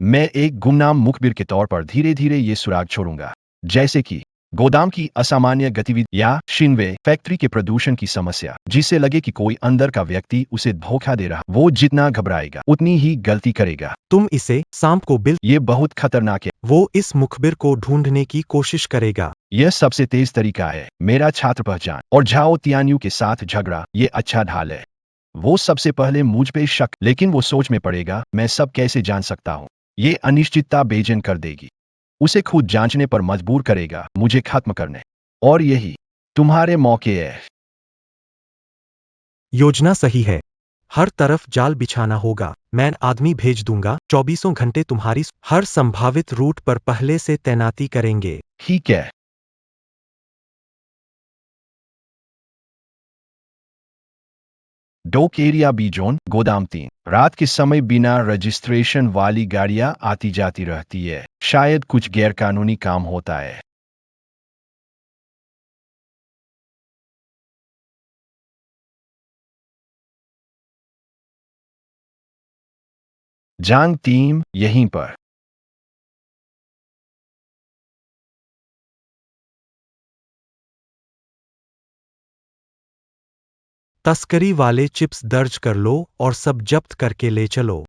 मैं एक गुमनाम मुखबिर के तौर पर धीरे धीरे ये सुराग छोड़ूंगा, जैसे कि गोदाम की असामान्य गतिविधि या शिनवे फैक्ट्री के प्रदूषण की समस्या, जिससे लगे कि कोई अंदर का व्यक्ति उसे धोखा दे रहा। वो जितना घबराएगा उतनी ही गलती करेगा। तुम इसे सांप को बिल। ये बहुत खतरनाक है। वो इस मुखबिर को ढूंढने की कोशिश करेगा। यह सबसे तेज तरीका है। मेरा छात्र पहचान और झाओ तियान्यू के साथ झगड़ा, ये अच्छा ढाल है। वो सबसे पहले मुझ पे शक, लेकिन वो सोच में पड़ेगा मैं सब कैसे जान सकता हूँ। ये अनिश्चितता बेचैन कर देगी, उसे खुद जांचने पर मजबूर करेगा, मुझे खत्म करने। और यही तुम्हारे मौके है। योजना सही है। हर तरफ जाल बिछाना होगा। मैं आदमी भेज दूंगा, 24 घंटे तुम्हारी हर संभावित रूट पर पहले से तैनाती करेंगे। ठीक है। डोक एरिया बी जोन, गोदाम 3। रात के समय बिना रजिस्ट्रेशन वाली गाड़ियां आती जाती रहती है। शायद कुछ गैरकानूनी काम होता है। जांग टीम यहीं पर। तस्करी वाले चिप्स दर्ज कर लो और सब जब्त करके ले चलो।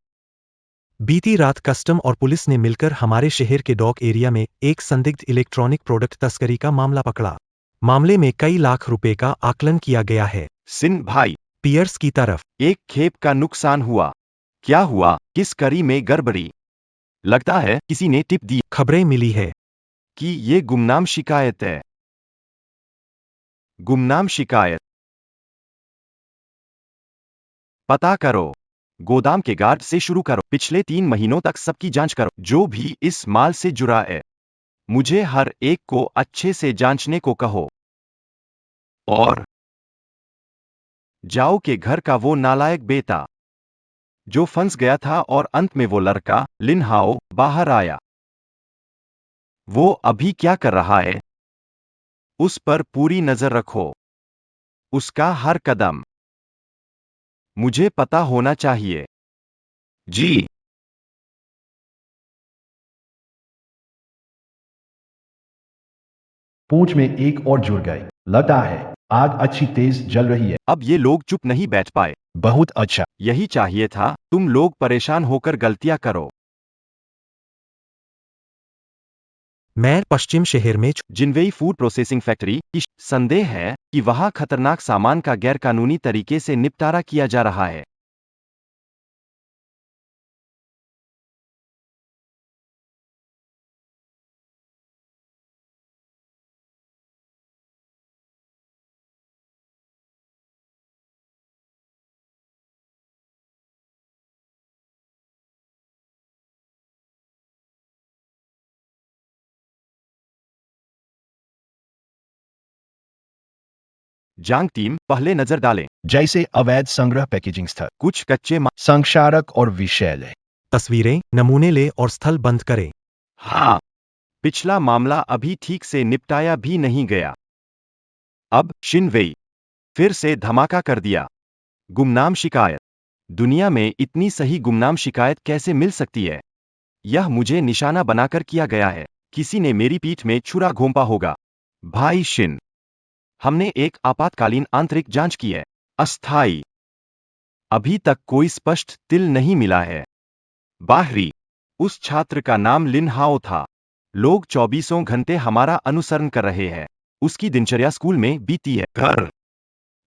बीती रात कस्टम और पुलिस ने मिलकर हमारे शहर के डॉक एरिया में एक संदिग्ध इलेक्ट्रॉनिक प्रोडक्ट तस्करी का मामला पकड़ा। मामले में कई लाख रुपए का आकलन किया गया है। सिन भाई, पियर्स की तरफ। एक खेप का नुकसान हुआ। क्या हुआ? किस कड़ी में गड़बड़ी? लगता है किसी ने टिप दी खबरें मिली है कि ये गुमनाम शिकायत है। गुमनाम शिकायत। पता करो। गोदाम के गार्ड से शुरू करो। पिछले 3 महीनों तक सबकी जांच करो, जो भी इस माल से जुड़ा है। मुझे हर एक को अच्छे से जांचने को कहो। और जाओ के घर का वो नालायक बेटा जो फंस गया था और अंत में वो लड़का लिन हाओ बाहर आया। वो अभी क्या कर रहा है? उस पर पूरी नजर रखो। उसका हर कदम। मुझे पता होना चाहिए। जी। पूंछ में एक और जुड़ गई। लगता है आग अच्छी तेज जल रही है। अब ये लोग चुप नहीं बैठ पाए। बहुत अच्छा। यही चाहिए था, तुम लोग परेशान होकर गलतियां करो। मैं पश्चिम शहर में जिनवेई फूड प्रोसेसिंग फैक्ट्री की संदेह है कि वहां खतरनाक सामान का गैरकानूनी तरीके से निपटारा किया जा रहा है। जांग टीम पहले नजर डालें। जैसे अवैध संग्रह पैकेजिंग स्थल, कुछ कच्चे संक्षारक और विषैले। तस्वीरें नमूने ले और स्थल बंद करें। हाँ, पिछला मामला अभी ठीक से निपटाया भी नहीं गया। अब शिनवेई फिर से धमाका कर दिया। गुमनाम शिकायत। दुनिया में इतनी सही गुमनाम शिकायत कैसे मिल सकती है? यह मुझे निशाना बनाकर किया गया है। किसी ने मेरी पीठ में छुरा घोंपा होगा। भाई शिन, हमने एक आपातकालीन आंतरिक जांच की है। अस्थायी। अभी तक कोई स्पष्ट तिल नहीं मिला है। बाहरी। उस छात्र का नाम लिन हाओ था। लोग 24 घंटे हमारा अनुसरण कर रहे हैं। उसकी दिनचर्या स्कूल में बीती है। घर।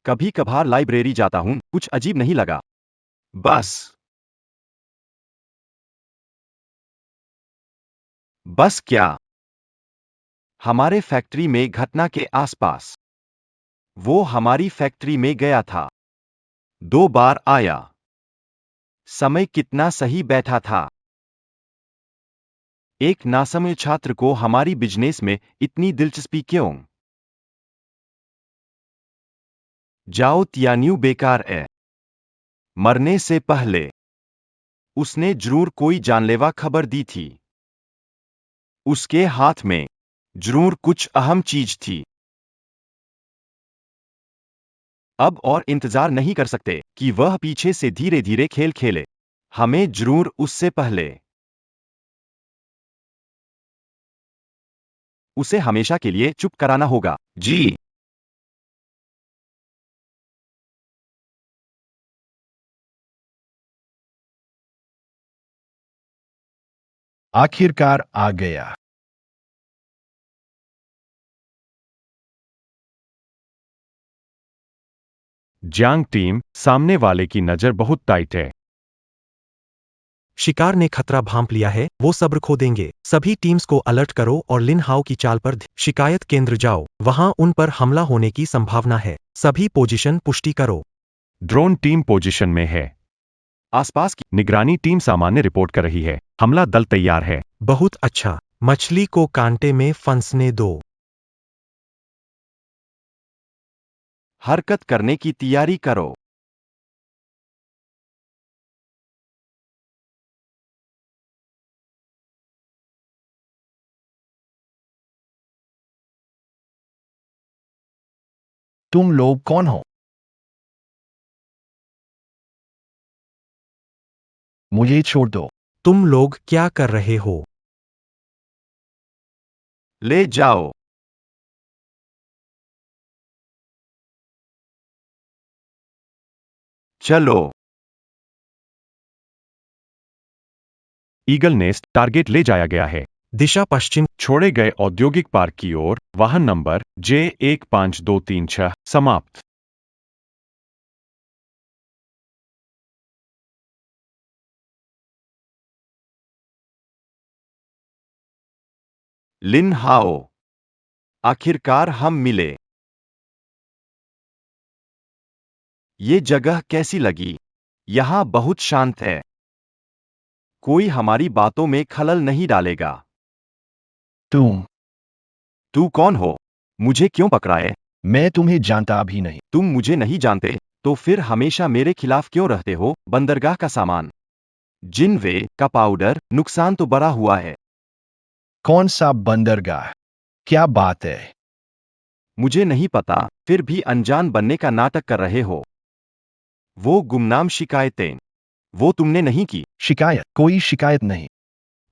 कभी कभार लाइब्रेरी जाता हूं, कुछ अजीब नहीं लगा। बस क्या? हमारे फैक्ट्री में घटना के आसपास। वो हमारी फैक्ट्री में गया था। 2 बार आया। समय कितना सही बैठा था। एक नासमझ छात्र को हमारी बिजनेस में इतनी दिलचस्पी क्यों? जाओ तियान्यू बेकार है। मरने से पहले उसने जरूर कोई जानलेवा खबर दी थी। उसके हाथ में जरूर कुछ अहम चीज थी। अब और इंतजार नहीं कर सकते कि वह पीछे से धीरे धीरे खेल खेले। हमें जरूर उससे पहले उसे हमेशा के लिए चुप कराना होगा। जी। आखिरकार आ गया। जांग टीम, सामने वाले की नजर बहुत टाइट है। शिकार ने खतरा भांप लिया है, वो सब्र खो देंगे। सभी टीम्स को अलर्ट करो और लिन हाओ की चाल पर शिकायत केंद्र जाओ। वहां उन पर हमला होने की संभावना है। सभी पोजीशन पुष्टि करो। ड्रोन टीम पोजीशन में है। आसपास की निगरानी टीम सामान्य रिपोर्ट कर रही है। हमला दल तैयार है। बहुत अच्छा। मछली को कांटे में फंसने दो। हरकत करने की तैयारी करो। तुम लोग कौन हो? मुझे छोड़ दो। तुम लोग क्या कर रहे हो? ले जाओ। चलो। ईगल नेस्ट टारगेट ले जाया गया है। दिशा पश्चिम। छोड़े गए औद्योगिक पार्क की ओर। वाहन नंबर J15236 समाप्त। लिन हाओ, आखिरकार हम मिले। ये जगह कैसी लगी? यहां बहुत शांत है। कोई हमारी बातों में खलल नहीं डालेगा। तू कौन हो? मुझे क्यों पकड़ा है? मैं तुम्हें जानता भी नहीं। तुम मुझे नहीं जानते, तो फिर हमेशा मेरे खिलाफ क्यों रहते हो? बंदरगाह का सामान, जिनवे का पाउडर, नुकसान तो बड़ा हुआ है। कौन सा बंदरगाह? क्या बात है? मुझे नहीं पता, फिर भी अनजान बनने का नाटक कर रहे हो। वो गुमनाम शिकायतें वो तुमने नहीं की। शिकायत? कोई शिकायत नहीं।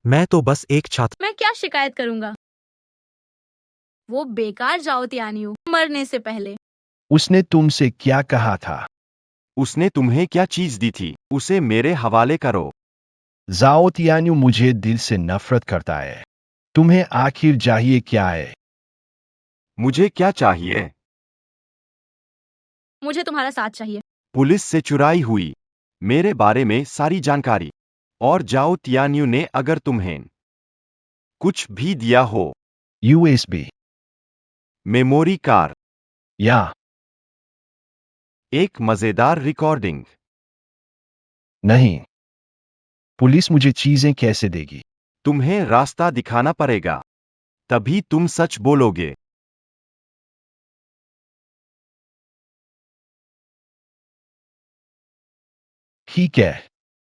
मैं तो बस एक छात्र। मैं क्या शिकायत करूंगा? वो बेकार जाओ त्यानियो मरने से पहले। उसने तुमसे क्या कहा था? उसने तुम्हें क्या चीज दी थी? उसे मेरे हवाले करो। जाओ तियान्यू मुझे दिल से नफरत करता है। तुम्हें आखिर चाहिए क्या है? मुझे क्या चाहिए? मुझे तुम्हारा साथ चाहिए। पुलिस से चुराई हुई मेरे बारे में सारी जानकारी। और जाओ तियान्यू ने अगर तुम्हें कुछ भी दिया हो, USB? मेमोरी कार्ड, या एक मजेदार रिकॉर्डिंग। नहीं। पुलिस मुझे चीजें कैसे देगी? तुम्हें रास्ता दिखाना पड़ेगा, तभी तुम सच बोलोगे। ठीक है।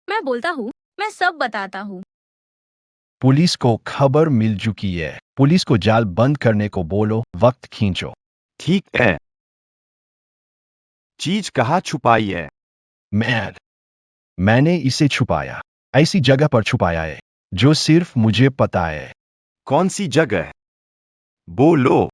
मैं बोलता हूँ, मैं सब बताता हूँ। पुलिस को खबर मिल चुकी है। पुलिस को जाल बंद करने को बोलो, वक्त खींचो। ठीक है। चीज कहाँ छुपाई है? मैंने इसे छुपाया। ऐसी जगह पर छुपाया है जो सिर्फ मुझे पता है। कौन सी जगह? बोलो।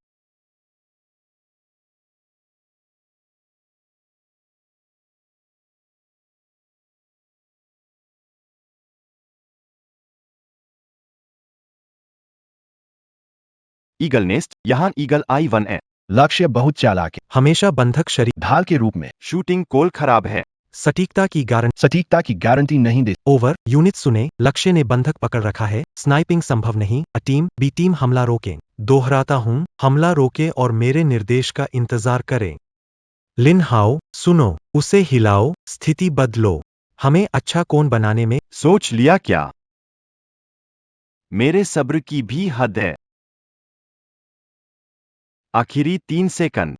ईगल नेस्ट, यहाँ ईगल I-1 है। लक्ष्य बहुत चालाक है। हमेशा बंधक शरीर। ढाल के रूप में शूटिंग कोल खराब है। सटीकता की गारंटी। सटीकता की गारंटी नहीं दे। ओवर यूनिट सुने, लक्ष्य ने बंधक पकड़ रखा है, स्नाइपिंग संभव नहीं। अ टीम बी टीम हमला रोकें। दोहराता हूँ, हमला रोके और मेरे निर्देश का इंतजार करें। लिन हाओ, सुनो, उसे हिलाओ, स्थिति बदलो। हमें अच्छा कौन बनाने में। सोच लिया क्या? मेरे सब्र की भी हद है। आखिरी 3 सेकंड।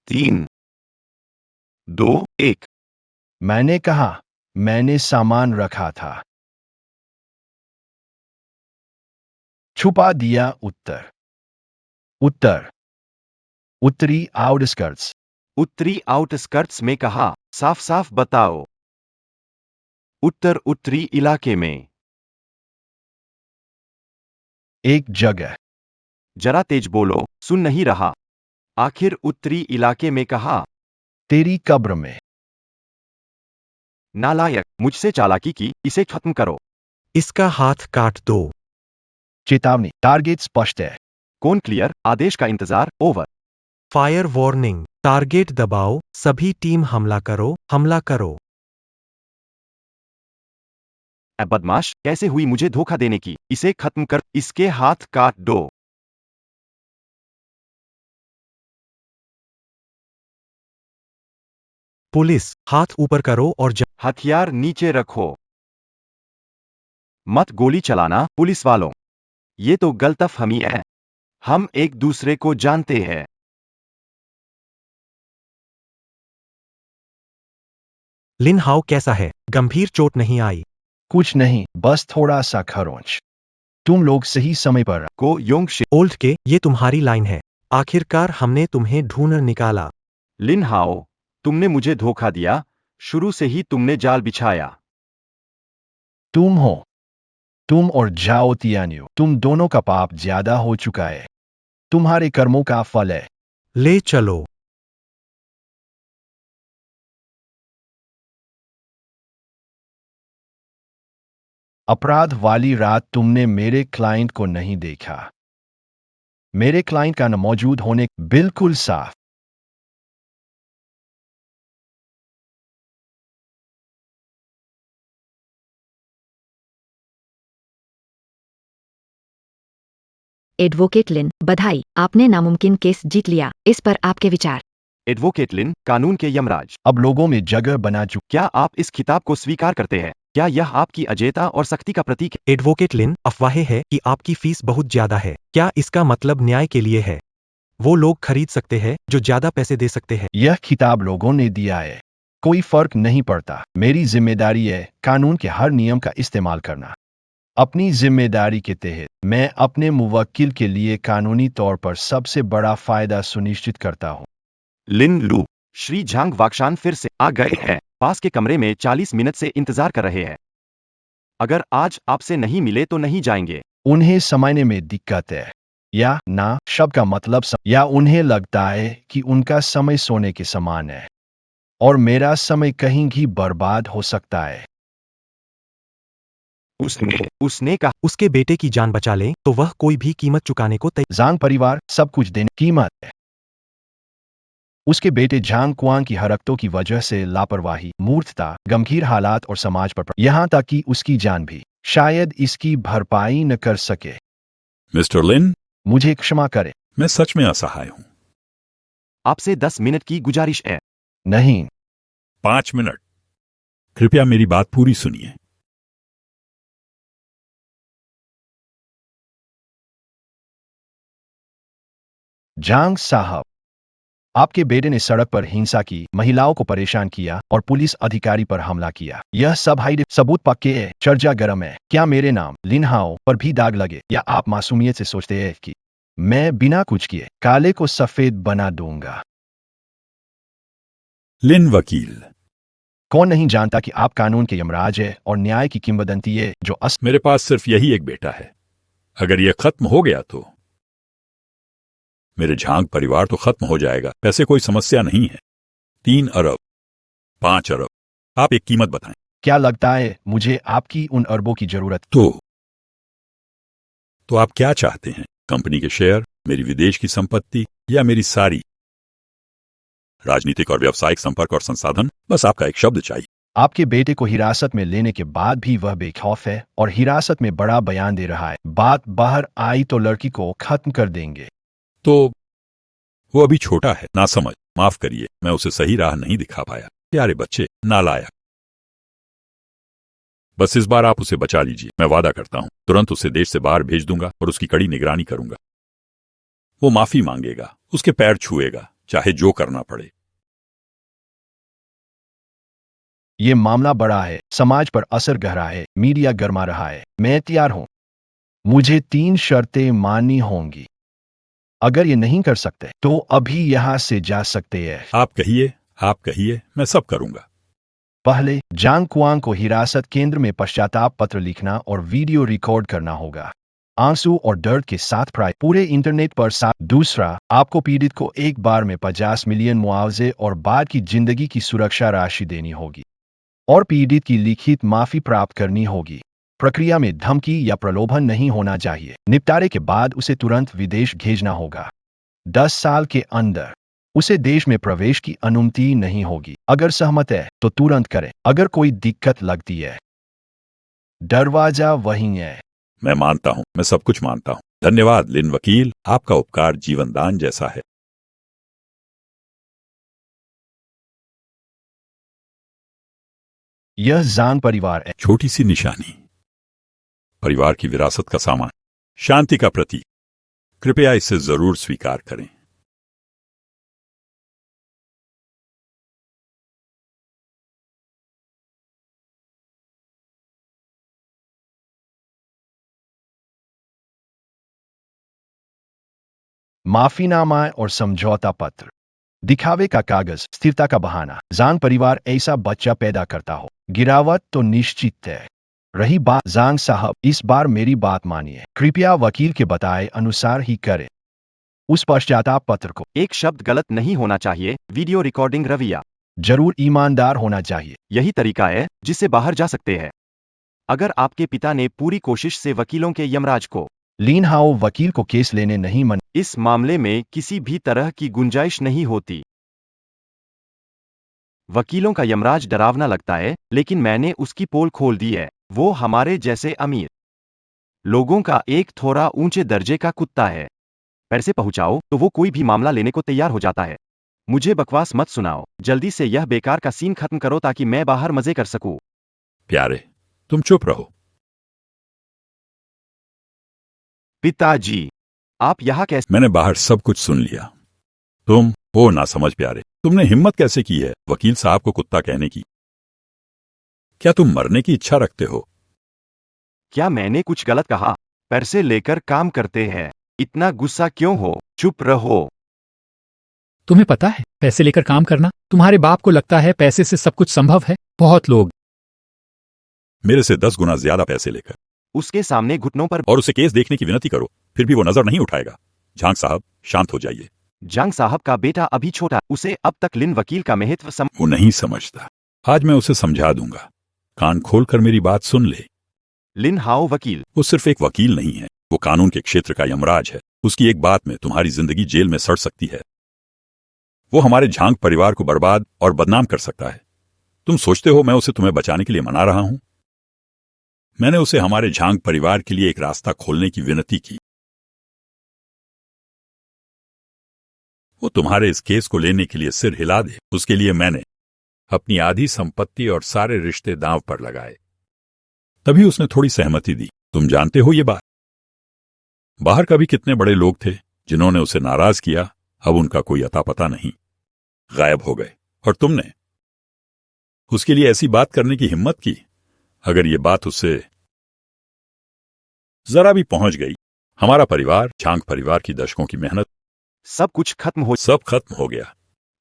3, 2, 1। मैंने कहा, मैंने सामान रखा था। छुपा दिया उत्तर। उत्तर उत्तरी आउटस्कर्ट्स। उत्तरी आउटस्कर्ट्स में कहा, साफ साफ बताओ। उत्तर उत्तरी इलाके में। एक जगह। जरा तेज बोलो, सुन नहीं रहा। आखिर उत्तरी इलाके में कहा। तेरी कब्र में। नालायक, मुझसे चालाकी की, इसे खत्म करो। इसका हाथ काट दो। चेतावनी, टारगेट स्पष्ट है। कौन क्लियर? आदेश का इंतजार। ओवर। फायर वार्निंग, टारगेट दबाओ, सभी टीम हमला करो, हमला करो। ए बदमाश, कैसे हुई मुझे धोखा देने की? इसे खत्म कर, इसके हाथ काट दो। पुलिस, हाथ ऊपर करो और हथियार नीचे रखो। मत गोली चलाना, पुलिस वालों। ये तो गलतफहमी है। हम एक दूसरे को जानते हैं। लिन हाओ कैसा है? गंभीर चोट नहीं आई। कुछ नहीं, बस थोड़ा सा खरोंच। तुम लोग सही समय पर। को योंग शे। ओल्ड के, ये तुम्हारी लाइन है। आखिरकार हमने तुम्हें ढूंढ निकाला। लिन हाओ, तुमने मुझे धोखा दिया। शुरू से ही तुमने जाल बिछाया। तुम हो। तुम और जाओ तियान्यू, तुम दोनों का पाप ज्यादा हो चुका है। तुम्हारे कर्मों का फल है। ले चलो। अपराध वाली रात तुमने मेरे क्लाइंट को नहीं देखा। मेरे क्लाइंट का न मौजूद होने बिल्कुल साफ। एडवोकेट लिन, बधाई, आपने नामुमकिन केस जीत लिया। इस पर आपके विचार। एडवोकेट लिन, कानून के यमराज। अब लोगों में जगह बना चुका। क्या आप इस खिताब को स्वीकार करते हैं? क्या यह आपकी अजेयता और सख्ती का प्रतीक है? एडवोकेट लिन, अफवाहें है कि आपकी फीस बहुत ज्यादा है। क्या इसका मतलब न्याय के लिए है? वो लोग खरीद सकते हैं जो ज्यादा पैसे दे सकते हैं। यह खिताब लोगों ने दिया है। कोई फर्क नहीं पड़ता। मेरी जिम्मेदारी है कानून के हर नियम का इस्तेमाल करना। अपनी जिम्मेदारी के तहत मैं अपने मुवक्किल के लिए कानूनी तौर पर सबसे बड़ा फायदा सुनिश्चित करता हूं। लिन लू, श्री झांग वाक्शान फिर से आ गए हैं। पास के कमरे में 40 मिनट से इंतजार कर रहे हैं। अगर आज आपसे नहीं मिले तो नहीं जाएंगे। उन्हें समझने में दिक्कत है या ना शब्द का मतलब या उन्हें लगता है कि उनका समय सोने के समान है और मेरा समय कहीं भी बर्बाद हो सकता है। उसने कहा। उसके बेटे की जान बचा लें तो वह कोई भी कीमत चुकाने को तैयार। जांग परिवार सब कुछ देने की कीमत है। उसके बेटे जांग कुआंग की हरकतों की वजह से लापरवाही, मूर्खता, गंभीर हालात और समाज पर यहाँ तक कि उसकी जान भी शायद इसकी भरपाई न कर सके। मिस्टर लिन, मुझे क्षमा करें। मैं सच में असहाय हूं। आपसे 10 मिनट की गुजारिश है। नहीं, 5 मिनट। कृपया मेरी बात पूरी सुनिए। जांग साहब, आपके बेटे ने सड़क पर हिंसा की, महिलाओं को परेशान किया और पुलिस अधिकारी पर हमला किया। यह सब सबूत पक्के है, चर्चा गर्म है। क्या मेरे नाम लिन हाओ पर भी दाग लगे या आप मासूमियत से सोचते हैं कि मैं बिना कुछ किए काले को सफेद बना दूंगा? लिन वकील, कौन नहीं जानता कि आप कानून के यमराज है और न्याय की किंवदंती है जो मेरे पास सिर्फ यही एक बेटा है। अगर यह खत्म हो गया तो मेरे झांग परिवार तो खत्म हो जाएगा। पैसे कोई समस्या नहीं है। 3 अरब, 5 अरब, आप एक कीमत बताएं। क्या लगता है मुझे आपकी उन अरबों की जरूरत? तो आप क्या चाहते हैं? कंपनी के शेयर, मेरी विदेश की संपत्ति या मेरी सारी राजनीतिक और व्यावसायिक संपर्क और संसाधन? बस आपका एक शब्द चाहिए। आपके बेटे को हिरासत में लेने के बाद भी वह बेखौफ है और हिरासत में बड़ा बयान दे रहा है। बात बाहर आई तो लड़की को खत्म कर देंगे। तो वो अभी छोटा है, ना समझ। माफ करिए, मैं उसे सही राह नहीं दिखा पाया। प्यारे बच्चे, नालायक। बस इस बार आप उसे बचा लीजिए। मैं वादा करता हूं तुरंत उसे देश से बाहर भेज दूंगा और उसकी कड़ी निगरानी करूंगा। वो माफी मांगेगा, उसके पैर छुएगा, चाहे जो करना पड़े। ये मामला बड़ा है, समाज पर असर गहरा है, मीडिया गरमा रहा है। मैं तैयार हूं। मुझे 3 शर्तें माननी होंगी। अगर ये नहीं कर सकते तो अभी यहां से जा सकते हैं। आप कहिए, मैं सब करूंगा। पहले, जांग कुआंग को हिरासत केंद्र में पश्चाताप पत्र लिखना और वीडियो रिकॉर्ड करना होगा, आंसू और दर्द के साथ प्राय पूरे इंटरनेट पर साथ। दूसरा, आपको पीड़ित को एक बार में 50 मिलियन मुआवजे और बाद की जिंदगी की सुरक्षा राशि देनी होगी और पीड़ित की लिखित माफी प्राप्त करनी होगी। प्रक्रिया में धमकी या प्रलोभन नहीं होना चाहिए। निपटारे के बाद उसे तुरंत विदेश भेजना होगा। 10 साल के अंदर उसे देश में प्रवेश की अनुमति नहीं होगी। अगर सहमत है तो तुरंत करें। अगर कोई दिक्कत लगती है, दरवाजा वहीं है। मैं मानता हूं, मैं सब कुछ मानता हूं। धन्यवाद लिन वकील, आपका उपकार जीवनदान जैसा है। यह जांग परिवार है। छोटी सी निशानी, परिवार की विरासत का सामान, शांति का प्रतीक। कृपया इसे जरूर स्वीकार करें। माफीनामा और समझौता पत्र, दिखावे का कागज, स्थिरता का बहाना। जांग परिवार ऐसा बच्चा पैदा करता हो, गिरावट तो निश्चित है। रही बात जांग साहब, इस बार मेरी बात मानिए। कृपया वकील के बताए अनुसार ही करें। उस पश्चाताप पत्र को एक शब्द गलत नहीं होना चाहिए। वीडियो रिकॉर्डिंग रवैया जरूर ईमानदार होना चाहिए। यही तरीका है जिससे बाहर जा सकते हैं। अगर आपके पिता ने पूरी कोशिश से वकीलों के यमराज को लिन हाओ वकील को केस लेने नहीं मन। इस मामले में किसी भी तरह की गुंजाइश नहीं होती। वकीलों का यमराज डरावना लगता है, लेकिन मैंने उसकी पोल खोल दी है। वो हमारे जैसे अमीर लोगों का एक थोड़ा ऊंचे दर्जे का कुत्ता है। पैसे पहुंचाओ तो वो कोई भी मामला लेने को तैयार हो जाता है। मुझे बकवास मत सुनाओ। जल्दी से यह बेकार का सीन खत्म करो ताकि मैं बाहर मजे कर सकूं। प्यारे, तुम चुप रहो। पिताजी, आप यहाँ कैसे? मैंने बाहर सब कुछ सुन लिया। तुम हो ना समझ प्यारे। तुमने हिम्मत कैसे की है वकील साहब को कुत्ता कहने की? क्या तुम मरने की इच्छा रखते हो? क्या मैंने कुछ गलत कहा? पैसे लेकर काम करते हैं। इतना गुस्सा क्यों हो? चुप रहो। तुम्हें पता है पैसे लेकर काम करना, तुम्हारे बाप को लगता है पैसे से सब कुछ संभव है। बहुत लोग मेरे से 10 गुना ज्यादा पैसे लेकर उसके सामने घुटनों पर और उसे केस देखने की विनती करो, फिर भी वो नजर नहीं उठाएगा। झांग साहब, शांत हो जाइए। जांग साहब का बेटा अभी छोटा, उसे अब तक लिन वकील का महत्व वो नहीं समझता। आज मैं उसे समझा दूंगा। कान खोलकर मेरी बात सुन ले। लिन हाओ वकील। वो सिर्फ एक वकील नहीं है, वो कानून के क्षेत्र का यमराज है। उसकी एक बात में तुम्हारी जिंदगी जेल में सड़ सकती है। वो हमारे झांग परिवार को बर्बाद और बदनाम कर सकता है। तुम सोचते हो मैं उसे तुम्हें बचाने के लिए मना रहा हूं? मैंने उसे हमारे झांग परिवार के लिए एक रास्ता खोलने की विनती की। वो तुम्हारे इस केस को लेने के लिए सिर हिला दे, उसके लिए मैंने अपनी आधी संपत्ति और सारे रिश्ते दांव पर लगाए। तभी उसने थोड़ी सहमति दी। तुम जानते हो ये बात। बाहर का भी कितने बड़े लोग थे जिन्होंने उसे नाराज किया, अब उनका कोई अता पता नहीं, गायब हो गए। और तुमने उसके लिए ऐसी बात करने की हिम्मत की। अगर ये बात उससे जरा भी पहुंच गई, हमारा परिवार, झांग परिवार की दशकों की मेहनत, सब कुछ सब खत्म हो गया।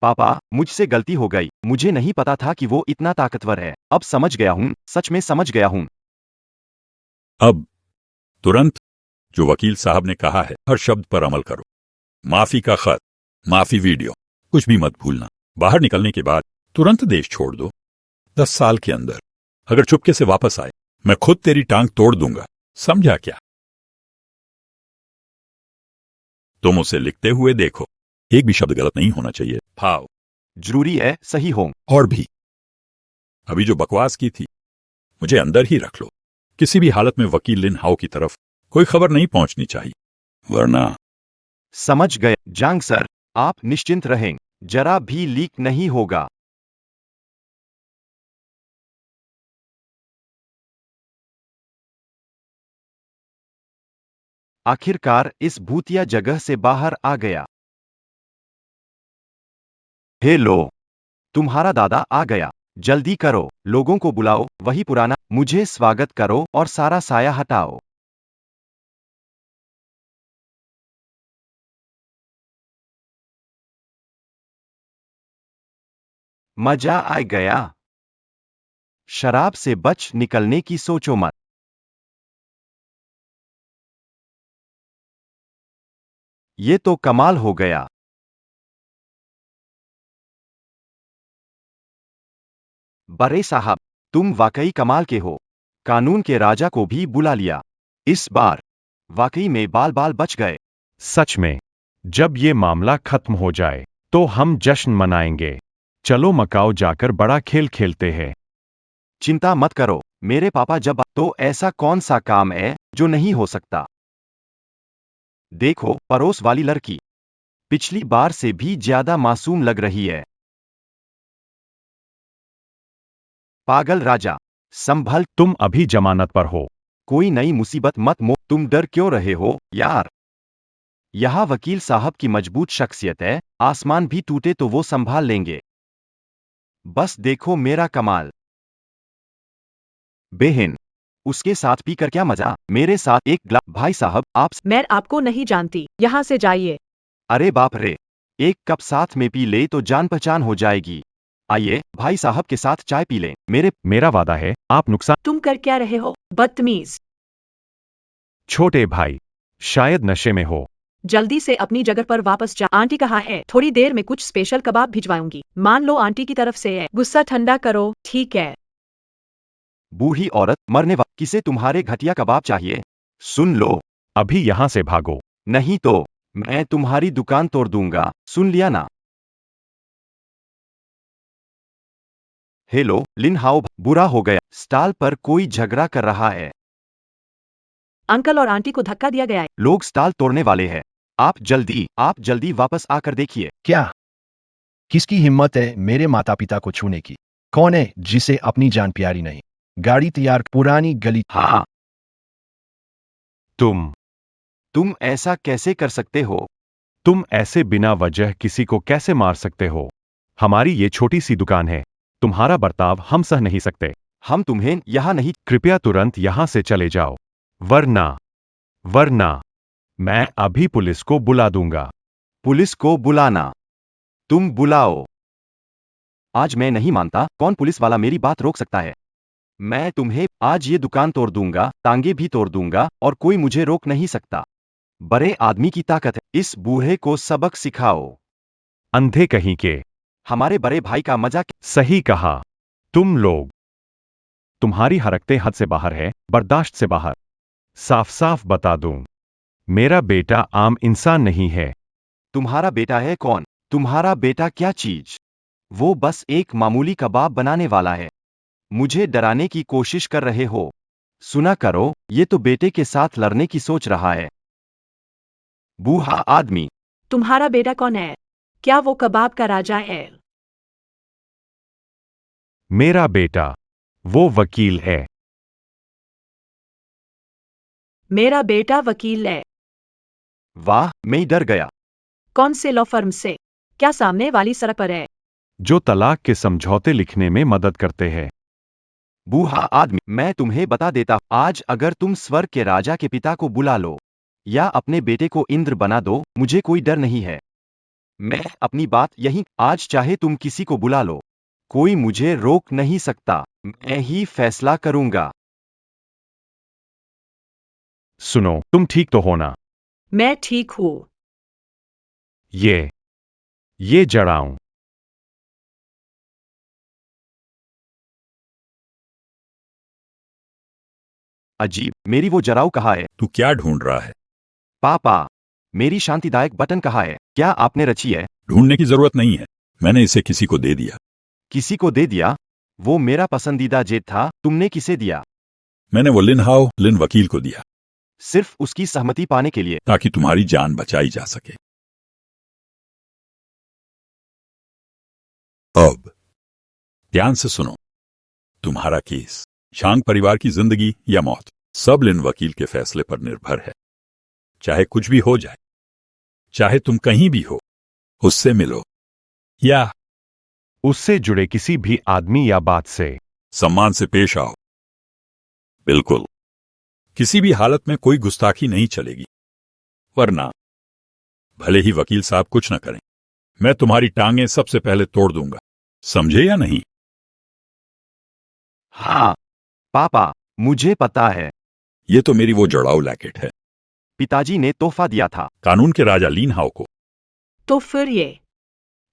पापा, मुझसे गलती हो गई। मुझे नहीं पता था कि वो इतना ताकतवर है। अब समझ गया हूँ, सच में समझ गया हूँ। अब तुरंत जो वकील साहब ने कहा है हर शब्द पर अमल करो। माफी का खत, माफी वीडियो, कुछ भी मत भूलना। बाहर निकलने के बाद तुरंत देश छोड़ दो। 10 साल के अंदर अगर चुपके से वापस आए, मैं खुद तेरी टांग तोड़ दूंगा। समझा क्या? तुम उसे लिखते हुए देखो, एक भी शब्द गलत नहीं होना चाहिए। भाव जरूरी है सही हो। और भी, अभी जो बकवास की थी, मुझे अंदर ही रख लो। किसी भी हालत में वकील लिन हाओ की तरफ कोई खबर नहीं पहुंचनी चाहिए, वरना। समझ गए जांग सर, आप निश्चिंत रहें, जरा भी लीक नहीं होगा। आखिरकार इस भूतिया जगह से बाहर आ गया। हेलो, तुम्हारा दादा आ गया। जल्दी करो, लोगों को बुलाओ, वही पुराना। मुझे स्वागत करो और सारा साया हटाओ। मजा आ गया। शराब से बच निकलने की सोचो मत। ये तो कमाल हो गया। बड़े साहब, तुम वाकई कमाल के हो। कानून के राजा को भी बुला लिया। इस बार वाकई में बाल बाल बच गए। सच में, जब ये मामला खत्म हो जाए तो हम जश्न मनाएंगे। चलो मकाओ जाकर बड़ा खेल खेलते हैं। चिंता मत करो, मेरे पापा जब तो ऐसा कौन सा काम है जो नहीं हो सकता। देखो, पड़ोस वाली लड़की पिछली बार से भी ज्यादा मासूम लग रही है। पागल राजा, संभल। तुम अभी जमानत पर हो। कोई नई मुसीबत मत मो। तुम डर क्यों रहे हो यार? यहाँ वकील साहब की मजबूत शख्सियत है, आसमान भी टूटे तो वो संभाल लेंगे। बस देखो मेरा कमाल। बेहन, उसके साथ पीकर क्या मजा। मेरे साथ एक ग्लास। भाई साहब, आप। मैं आपको नहीं जानती, यहाँ से जाइए। अरे बाप रे, एक कप साथ में पी ले तो जान पहचान हो जाएगी। आइए, भाई साहब के साथ चाय पी लें। मेरा वादा है, आप नुकसान। तुम कर क्या रहे हो, बदतमीज? छोटे भाई, शायद नशे में हो। जल्दी से अपनी जगह पर वापस जा। आंटी कहाँ है? थोड़ी देर में कुछ स्पेशल कबाब भिजवाऊंगी। मान लो आंटी की तरफ से है। गुस्सा ठंडा करो, ठीक है? बूढ़ी औरत, मरने वाली, किसे तुम्हारे घटिया कबाब चाहिए? सुन लो, अभी यहाँ से भागो, नहीं तो मैं तुम्हारी दुकान तोड़ दूंगा। सुन लिया ना? हेलो, लिन हाओ, बुरा हो गया। स्टॉल पर कोई झगड़ा कर रहा है। अंकल और आंटी को धक्का दिया गया है। लोग स्टॉल तोड़ने वाले हैं। आप जल्दी वापस आकर देखिए। क्या? किसकी हिम्मत है मेरे माता पिता को छूने की? कौन है जिसे अपनी जान प्यारी नहीं? गाड़ी तैयार, पुरानी गली। हाँ, तुम ऐसा कैसे कर सकते हो? तुम ऐसे बिना वजह किसी को कैसे मार सकते हो? हमारी ये छोटी सी दुकान है, तुम्हारा बर्ताव हम सह नहीं सकते। हम तुम्हें यहाँ नहीं। कृपया तुरंत यहाँ से चले जाओ, वरना मैं अभी पुलिस को बुला दूंगा। पुलिस को बुलाना? तुम बुलाओ। आज मैं नहीं मानता, कौन पुलिस वाला मेरी बात रोक सकता है? मैं तुम्हें आज ये दुकान तोड़ दूंगा, टांगे भी तोड़ दूंगा, और कोई मुझे रोक नहीं सकता। बड़े आदमी की ताकत है। इस बूढ़े को सबक सिखाओ। अंधे कहीं के। हमारे बड़े भाई का मजाक। सही कहा। तुम लोग, तुम्हारी हरकतें हद से बाहर है, बर्दाश्त से बाहर। साफ साफ बता दूं, मेरा बेटा आम इंसान नहीं है। तुम्हारा बेटा है कौन? तुम्हारा बेटा क्या चीज? वो बस एक मामूली कबाब बनाने वाला है। मुझे डराने की कोशिश कर रहे हो? सुना करो, ये तो बेटे के साथ लड़ने की सोच रहा है। बूढ़ा आदमी। तुम्हारा बेटा कौन है? क्या वो कबाब का राजा है? मेरा बेटा, वो वकील है। मेरा बेटा वकील है। वाह, मैं डर गया। कौन से लॉ फर्म से? क्या सामने वाली सड़क पर है? जो तलाक के समझौते लिखने में मदद करते हैं। बूढ़ा आदमी, मैं तुम्हें बता देता, आज अगर तुम स्वर्ग के राजा के पिता को बुला लो या अपने बेटे को इंद्र बना दो, मुझे कोई डर नहीं है। मैं अपनी बात यहीं, आज चाहे तुम किसी को बुला लो, कोई मुझे रोक नहीं सकता। मैं ही फैसला करूंगा। सुनो, तुम ठीक तो हो ना? मैं ठीक हूँ। ये जड़ाऊं। अजीब, मेरी वो जराऊ कहाँ है? तू क्या ढूंढ रहा है? पापा, मेरी शांतिदायक बटन कहाँ है? क्या आपने रची है? ढूंढने की जरूरत नहीं है, मैंने इसे किसी को दे दिया। किसी को दे दिया? वो मेरा पसंदीदा जेट था, तुमने किसे दिया? मैंने वो लिन वकील को दिया, सिर्फ उसकी सहमति पाने के लिए? ताकि तुम्हारी जान बचाई जा सके। अब ध्यान से सुनो, तुम्हारा केस शांग परिवार की जिंदगी या मौत सब लिन वकील के फैसले पर निर्भर है। चाहे कुछ भी हो जाए, चाहे तुम कहीं भी हो, उससे मिलो या उससे जुड़े किसी भी आदमी या बात से सम्मान से पेश आओ। बिल्कुल, किसी भी हालत में कोई गुस्ताखी नहीं चलेगी, वरना भले ही वकील साहब कुछ न करें, मैं तुम्हारी टांगें सबसे पहले तोड़ दूंगा। समझे या नहीं? हाँ पापा, मुझे पता है। ये तो मेरी वो जड़ाऊ लैकेट है, पिताजी ने तोहफा दिया था। कानून के राजा लिन हाओ को। तो फिर ये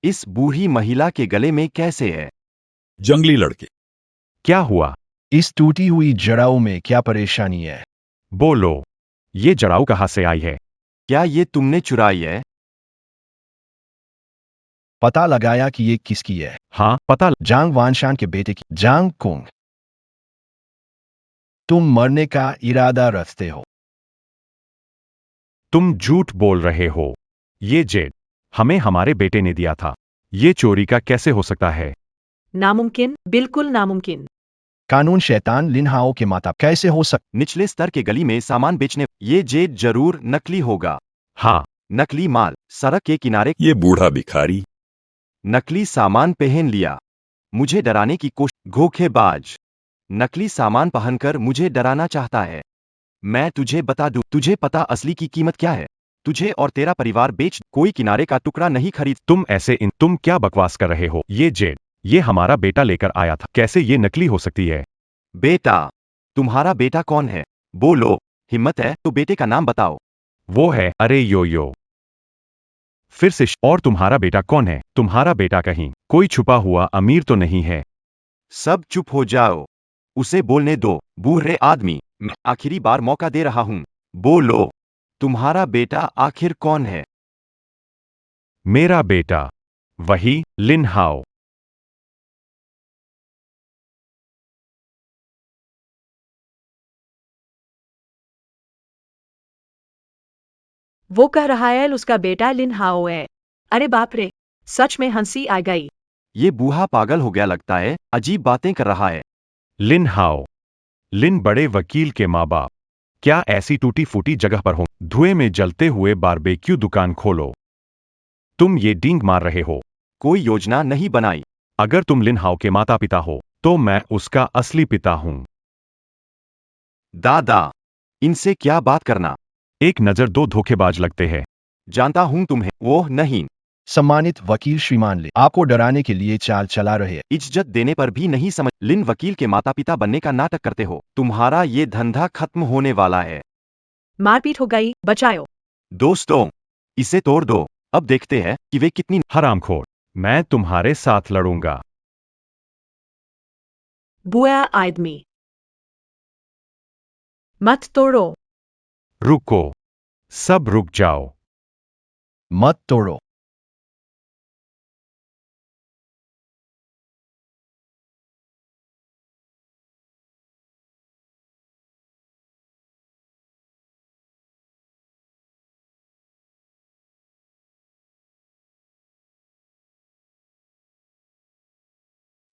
इस बूढ़ी महिला के गले में कैसे है? जंगली लड़के। क्या हुआ? इस टूटी हुई जड़ाऊ में क्या परेशानी है? बोलो, ये जड़ाऊ कहाँ से आई है? क्या ये तुमने चुराई है? पता लगाया कि ये किसकी है? हाँ, पता। जांग वानशान के बेटे की। जांग कुंग, तुम मरने का इरादा रखते हो? तुम झूठ बोल रहे हो। ये जेड हमें हमारे बेटे ने दिया था। ये चोरी का कैसे हो सकता है? नामुमकिन, बिल्कुल नामुमकिन। कानून शैतान लिन हाओ के माता कैसे हो सकता? निचले स्तर के गली में सामान बेचने, ये जेट जरूर नकली होगा। हाँ, नकली माल, सड़क के किनारे। ये बूढ़ा भिखारी नकली सामान पहन लिया, मुझे डराने की कोशिश। धोखेबाज, नकली सामान पहनकर मुझे डराना चाहता है। मैं तुझे बता दूं, तुझे पता असली की कीमत क्या है? तुझे और तेरा परिवार बेच, कोई किनारे का टुकड़ा नहीं खरीद। तुम क्या बकवास कर रहे हो? ये जेड, ये हमारा बेटा लेकर आया था। कैसे ये नकली हो सकती है? बेटा? तुम्हारा बेटा कौन है? बोलो, हिम्मत है तो बेटे का नाम बताओ। वो है, अरे यो। फिर से और तुम्हारा बेटा कौन है? तुम्हारा बेटा कहीं कोई छुपा हुआ अमीर तो नहीं है? सब चुप हो जाओ, उसे बोलने दो। बूढ़े आदमी, मैं आखिरी बार मौका दे रहा हूं, बोलो, तुम्हारा बेटा आखिर कौन है? मेरा बेटा वही लिन हाओ। वो कह रहा है उसका बेटा लिन हाओ है। अरे बाप रे, सच में हंसी आ गई। ये बूढ़ा पागल हो गया लगता है, अजीब बातें कर रहा है। लिन हाओ, लिन बड़े वकील के माँ बाप क्या ऐसी टूटी फूटी जगह पर हो? धुएं में जलते हुए बारबेक्यू दुकान खोलो। तुम ये डींग मार रहे हो। कोई योजना नहीं बनाई। अगर तुम लिन हाओ के माता पिता हो तो मैं उसका असली पिता हूं। दादा, इनसे क्या बात करना? एक नजर दो धोखेबाज लगते हैं। जानता हूं तुम्हें। ओह नहीं, सम्मानित वकील श्रीमान ले आपको डराने के लिए चाल चला रहे हैं। इज्जत देने पर भी नहीं समझ। लिन वकील के माता पिता बनने का नाटक करते हो। तुम्हारा ये धंधा खत्म होने वाला है। मारपीट हो गई, बचाओ। दोस्तों, इसे तोड़ दो। अब देखते हैं कि वे कितनी। हरामखोर, मैं तुम्हारे साथ लड़ूंगा। बुआ आदमी, मत तोड़ो। रुको, सब रुक जाओ। मत तोड़ो।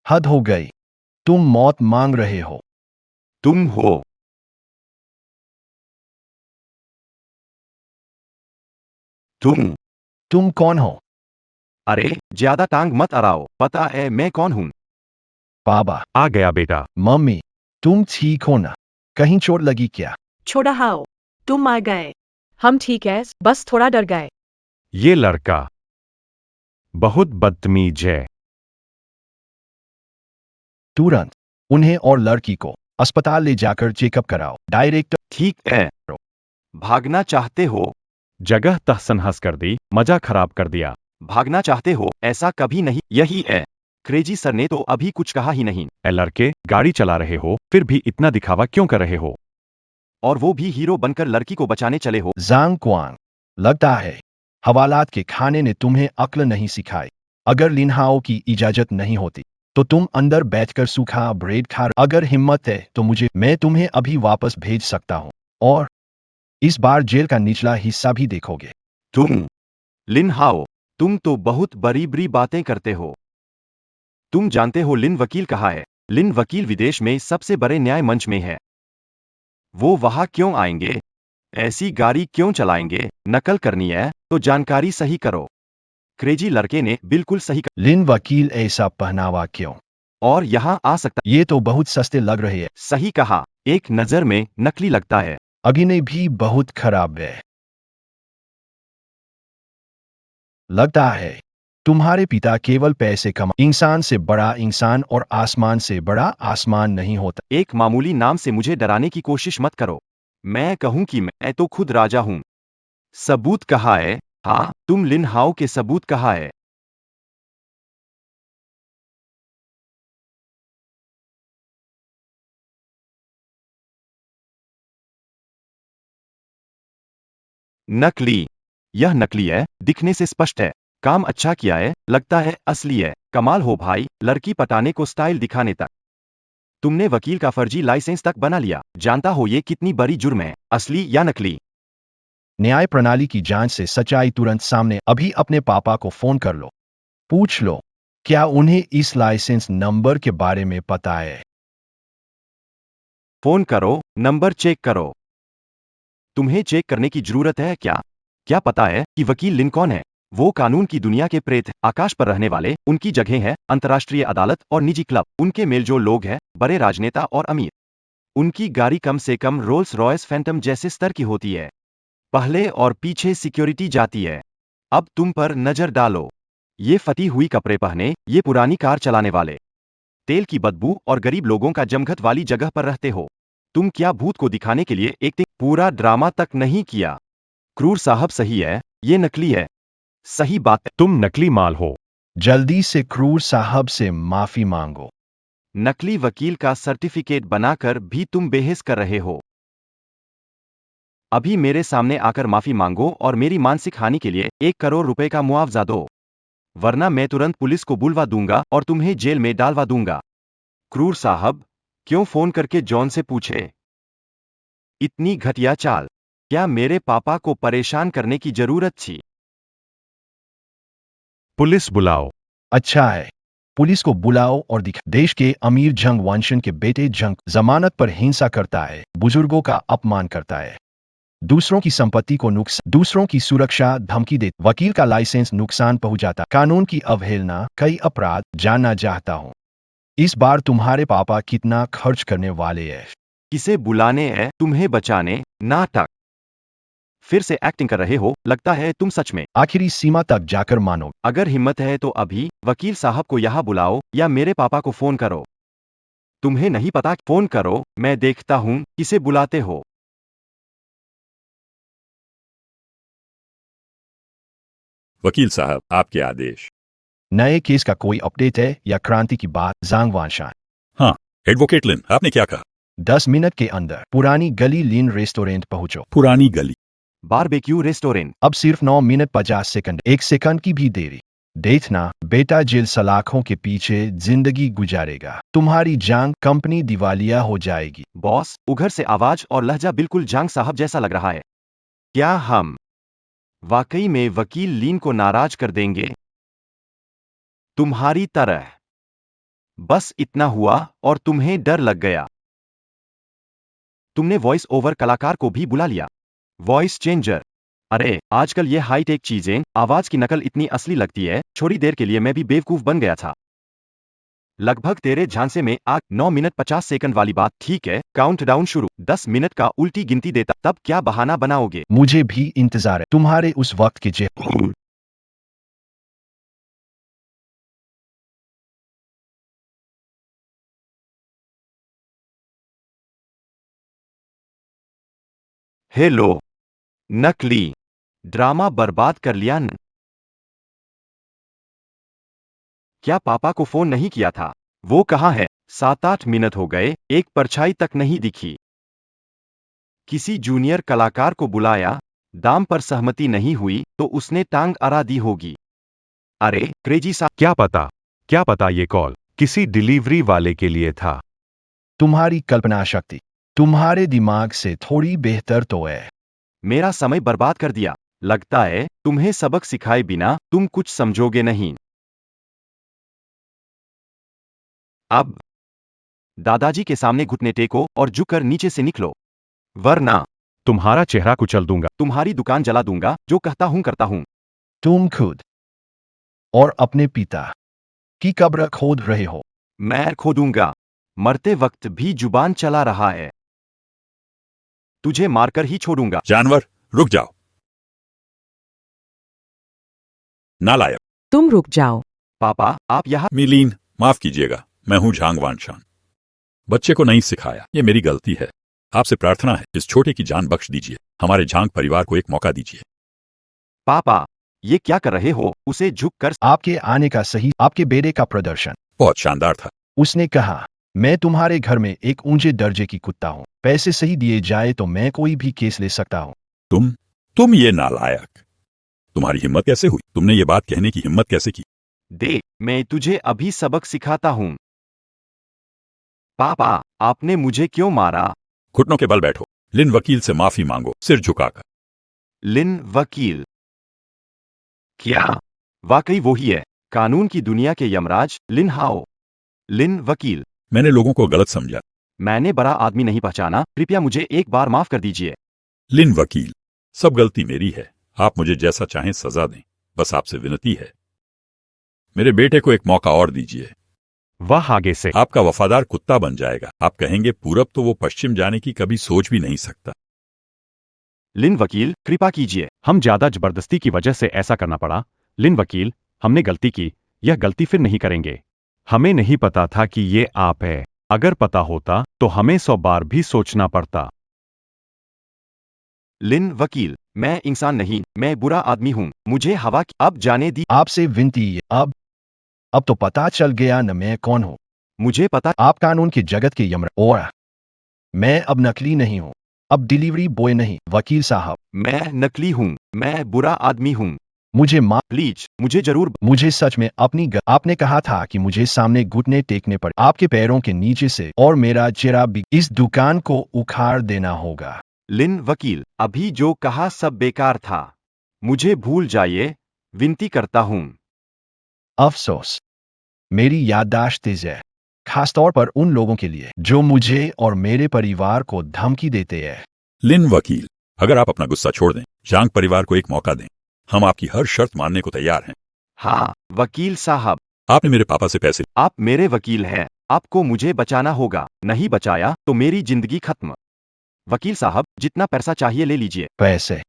हद हो गई, तुम मौत मांग रहे हो। तुम हो। तुम कौन हो? अरे ज्यादा टांग मत अड़ाओ, पता है मैं कौन हूं। बाबा, आ गया बेटा। मम्मी, तुम ठीक हो ना? कहीं चोट लगी क्या? छोड़ा हाओ, तुम आ गए। हम ठीक है, बस थोड़ा डर गए। ये लड़का बहुत बदतमीज है। तुरंत उन्हें और लड़की को अस्पताल ले जाकर चेकअप कराओ। डायरेक्टर, ठीक है। भागना चाहते हो? जगह तहस-नहस कर दी, मजा खराब कर दिया। भागना चाहते हो? ऐसा कभी नहीं, यही है। क्रेजी सर ने तो अभी कुछ कहा ही नहीं। ए लड़के, गाड़ी चला रहे हो, फिर भी इतना दिखावा क्यों कर रहे हो? और वो भी हीरो बनकर लड़की को बचाने चले हो। जांग क्वांग, लगता है हवालात के खाने ने तुम्हें अक्ल नहीं सिखाई। अगर लिनहाओ की इजाजत नहीं होती तो तुम अंदर बैठकर सूखा ब्रेड खा। अगर हिम्मत है तो मैं तुम्हें अभी वापस भेज सकता हूं और इस बार जेल का निचला हिस्सा भी देखोगे। लिन हाओ, तुम तो बहुत बड़ी बातें करते हो। तुम जानते हो लिन वकील कहाँ है? लिन वकील विदेश में सबसे बड़े न्याय मंच में है। वो वहां क्यों आएंगे? ऐसी गाड़ी क्यों चलाएंगे? नकल करनी है तो जानकारी सही करो। क्रेजी लड़के ने बिल्कुल सही लिन वकील ऐसा पहनावा क्यों? और यहाँ आ सकता। ये तो बहुत सस्ते लग रहे हैं। सही कहा, एक नजर में नकली लगता है। अभिनय भी बहुत खराब है। लगता है तुम्हारे पिता केवल पैसे कमा। इंसान से बड़ा इंसान और आसमान से बड़ा आसमान नहीं होता। एक मामूली नाम से मुझे डराने की कोशिश मत करो। मैं कहूं कि मैं तो खुद राजा हूं। सबूत कहाँ है? हाँ, तुम लिन हाओ के सबूत कहाँ है? नकली। यह नकली है, दिखने से स्पष्ट है। काम अच्छा किया है, लगता है असली है। कमाल हो भाई, लड़की पटाने को स्टाइल दिखाने तक। तुमने वकील का फर्जी लाइसेंस तक बना लिया। जानता हो ये कितनी बड़ी जुर्म है, असली या नकली? न्याय प्रणाली की जांच से सच्चाई तुरंत सामने। अभी अपने पापा को फोन कर लो, पूछ लो क्या उन्हें इस लाइसेंस नंबर के बारे में पता है। फोन करो, नंबर चेक करो। तुम्हें चेक करने की जरूरत है क्या? क्या पता है कि वकील लिन कौन है? वो कानून की दुनिया के प्रेत, आकाश पर रहने वाले। उनकी जगह है अंतर्राष्ट्रीय अदालत और निजी क्लब। उनके मेलजोल लोग हैं, बड़े राजनेता और अमीर। उनकी गाड़ी कम से कम रोल्स रॉयस फैंटम जैसे स्तर की होती है। पहले और पीछे सिक्योरिटी जाती है। अब तुम पर नजर डालो। ये फटी हुई कपड़े पहने, ये पुरानी कार चलाने वाले, तेल की बदबू और गरीब लोगों का जमघट वाली जगह पर रहते हो। तुम क्या भूत को दिखाने के लिए एक पूरा ड्रामा तक नहीं किया? क्रूर साहब सही है, ये नकली है। सही बात है। तुम नकली माल हो। जल्दी से क्रूर साहब से माफी मांगो। नकली वकील का सर्टिफिकेट बनाकर भी तुम बेहस कर रहे हो। अभी मेरे सामने आकर माफी मांगो और मेरी मानसिक हानि के लिए 1 करोड़ रुपए का मुआवजा दो, वरना मैं तुरंत पुलिस को बुलवा दूंगा और तुम्हें जेल में डालवा दूंगा। क्रूर साहब, क्यों फोन करके जॉन से पूछे? इतनी घटिया चाल। क्या मेरे पापा को परेशान करने की जरूरत थी? पुलिस बुलाओ। अच्छा है, पुलिस को बुलाओ और दिखा। देश के अमीर जंग वंशन के बेटे जंग जमानत पर हिंसा करता है, बुजुर्गों का अपमान करता है, दूसरों की संपत्ति को नुकसान, दूसरों की सुरक्षा धमकी दे, वकील का लाइसेंस नुकसान पहुंचाता, कानून की अवहेलना, कई अपराध। जानना चाहता हूं इस बार तुम्हारे पापा कितना खर्च करने वाले हैं? किसे बुलाने है? तुम्हें बचाने? नाटक। फिर से एक्टिंग कर रहे हो, लगता है तुम सच में। आखिरी सीमा तक जाकर मानो। अगर हिम्मत है तो अभी वकील साहब को यहाँ बुलाओ या मेरे पापा को फोन करो। तुम्हें नहीं पता? फोन करो, मैं देखता हूँ किसे बुलाते हो। वकील साहब, आपके आदेश। नए केस का कोई अपडेट है या क्रांति की बात? ज़ांग वानशान। हाँ, एडवोकेट लिन, आपने क्या कहा? 10 मिनट के अंदर पुरानी गली लिन रेस्टोरेंट पहुंचो। पुरानी गली? Barbecue restaurant. अब सिर्फ 9 मिनट 50 सेकंड, 1 सेकंड की भी देरी। देखना बेटा जेल सलाखों के पीछे जिंदगी गुजारेगा। तुम्हारी जांग कंपनी दिवालिया हो जाएगी। बॉस, उघर से आवाज और लहजा बिल्कुल जांग साहब जैसा लग रहा है। क्या हम वाकई में वकील लीन को नाराज कर देंगे? तुम्हारी तरह। बस इतना हुआ और तुम्हें डर लग गया। तुमने वॉइस ओवर कलाकार को भी बुला लिया। Voice changer. अरे आजकल ये हाईटेक चीजें, आवाज की नकल इतनी असली लगती है। थोड़ी देर के लिए मैं भी बेवकूफ बन गया था। लगभग तेरे झांसे में 9 मिनट 50 सेकंड वाली बात। ठीक है, काउंटडाउन शुरू। 10 मिनट का उल्टी गिनती देता, तब क्या बहाना बनाओगे? मुझे भी इंतजार है तुम्हारे उस वक्त के जेल। हेलो। नकली ड्रामा बर्बाद कर लिया न? क्या पापा को फोन नहीं किया था? वो कहाँ है? 7-8 मिनट हो गए, एक परछाई तक नहीं दिखी। किसी जूनियर कलाकार को बुलाया, दाम पर सहमति नहीं हुई तो उसने टांग अड़ा दी होगी। अरे क्रेजी सा। क्या पता ये कॉल किसी डिलीवरी वाले के लिए था। तुम्हारी कल्पना शक्ति तुम्हारे दिमाग से थोड़ी बेहतर तो है। मेरा समय बर्बाद कर दिया। लगता है तुम्हें सबक सिखाए बिना तुम कुछ समझोगे नहीं। अब दादाजी के सामने घुटने टेको और झुककर नीचे से निकलो, वरना तुम्हारा चेहरा कुचल दूंगा। तुम्हारी दुकान जला दूंगा। जो कहता हूं करता हूं। तुम खुद और अपने पिता की कब्र खोद रहे हो। मैं खोदूंगा। मरते वक्त भी जुबान चला रहा है। तुझे मारकर ही छोड़ूंगा। जानवर, रुक जाओ। नालायक। तुम रुक जाओ। पापा, आप यहाँ। मिलीन, माफ कीजिएगा, मैं हूं झांग वानशान। बच्चे को नहीं सिखाया, ये मेरी गलती है। आपसे प्रार्थना है, इस छोटे की जान बख्श दीजिए। हमारे झांग परिवार को एक मौका दीजिए। पापा, ये क्या कर रहे हो? उसे झुक कर। आपके आने का सही आपके बेटे का प्रदर्शन बहुत शानदार था। उसने कहा, मैं तुम्हारे घर में एक ऊंचे दर्जे की कुत्ता हूँ। पैसे सही दिए जाए तो मैं कोई भी केस ले सकता हूँ। तुम ये नालायक। तुम्हारी हिम्मत कैसे हुई? तुमने ये बात कहने की हिम्मत कैसे की? दे, मैं तुझे अभी सबक सिखाता हूं। पापा, आपने मुझे क्यों मारा? घुटनों के बल बैठो। लिन वकील से माफी मांगो, सिर झुकाकर। लिन वकील? क्या वाकई वो ही है? कानून की दुनिया के यमराज लिन हाओ। लिन वकील। मैंने लोगों को गलत समझा। मैंने बड़ा आदमी नहीं पहचाना। कृपया मुझे एक बार माफ कर दीजिए। लिन वकील, सब गलती मेरी है। आप मुझे जैसा चाहें सजा दें, बस आपसे विनती है, मेरे बेटे को एक मौका और दीजिए। वह आगे से आपका वफादार कुत्ता बन जाएगा। आप कहेंगे पूरब तो वो पश्चिम जाने की कभी सोच भी नहीं सकता। लिन वकील, कृपा कीजिए। हम ज्यादा जबरदस्ती की वजह से ऐसा करना पड़ा। लिन वकील, हमने गलती की, यह गलती फिर नहीं करेंगे। हमें नहीं पता था कि ये आप है। अगर पता होता तो हमें 100 बार भी सोचना पड़ता। लिन वकील, मैं इंसान नहीं, मैं बुरा आदमी हूं। मुझे हवा की अब जाने दी। आपसे विनती है। अब तो पता चल गया न मैं कौन हूँ। मुझे पता। आप कानून के जगत के यमराज। और मैं अब नकली नहीं हूँ। अब डिलीवरी बॉय नहीं। वकील साहब, मैं नकली हूं। मैं बुरा आदमी हूं। मुझे प्लीज, मुझे जरूर। मुझे सच में आपने कहा था कि मुझे सामने घुटने टेकने पड़े आपके पैरों के नीचे से, और मेरा चेहरा भी। इस दुकान को उखाड़ देना होगा। लिन वकील, अभी जो कहा सब बेकार था। मुझे भूल जाइए, विनती करता हूं। अफसोस, मेरी याददाश्त तेज है, खासतौर पर उन लोगों के लिए जो मुझे और मेरे परिवार को धमकी देते हैं। लिन वकील, अगर आप अपना गुस्सा छोड़ दें, झांग परिवार को एक मौका दें, हम आपकी हर शर्त मानने को तैयार हैं। हाँ वकील साहब। आपने मेरे पापा से पैसे। आप मेरे वकील हैं। आपको मुझे बचाना होगा। नहीं बचाया तो मेरी जिंदगी खत्म। वकील साहब, जितना पैसा चाहिए ले लीजिए। पैसे?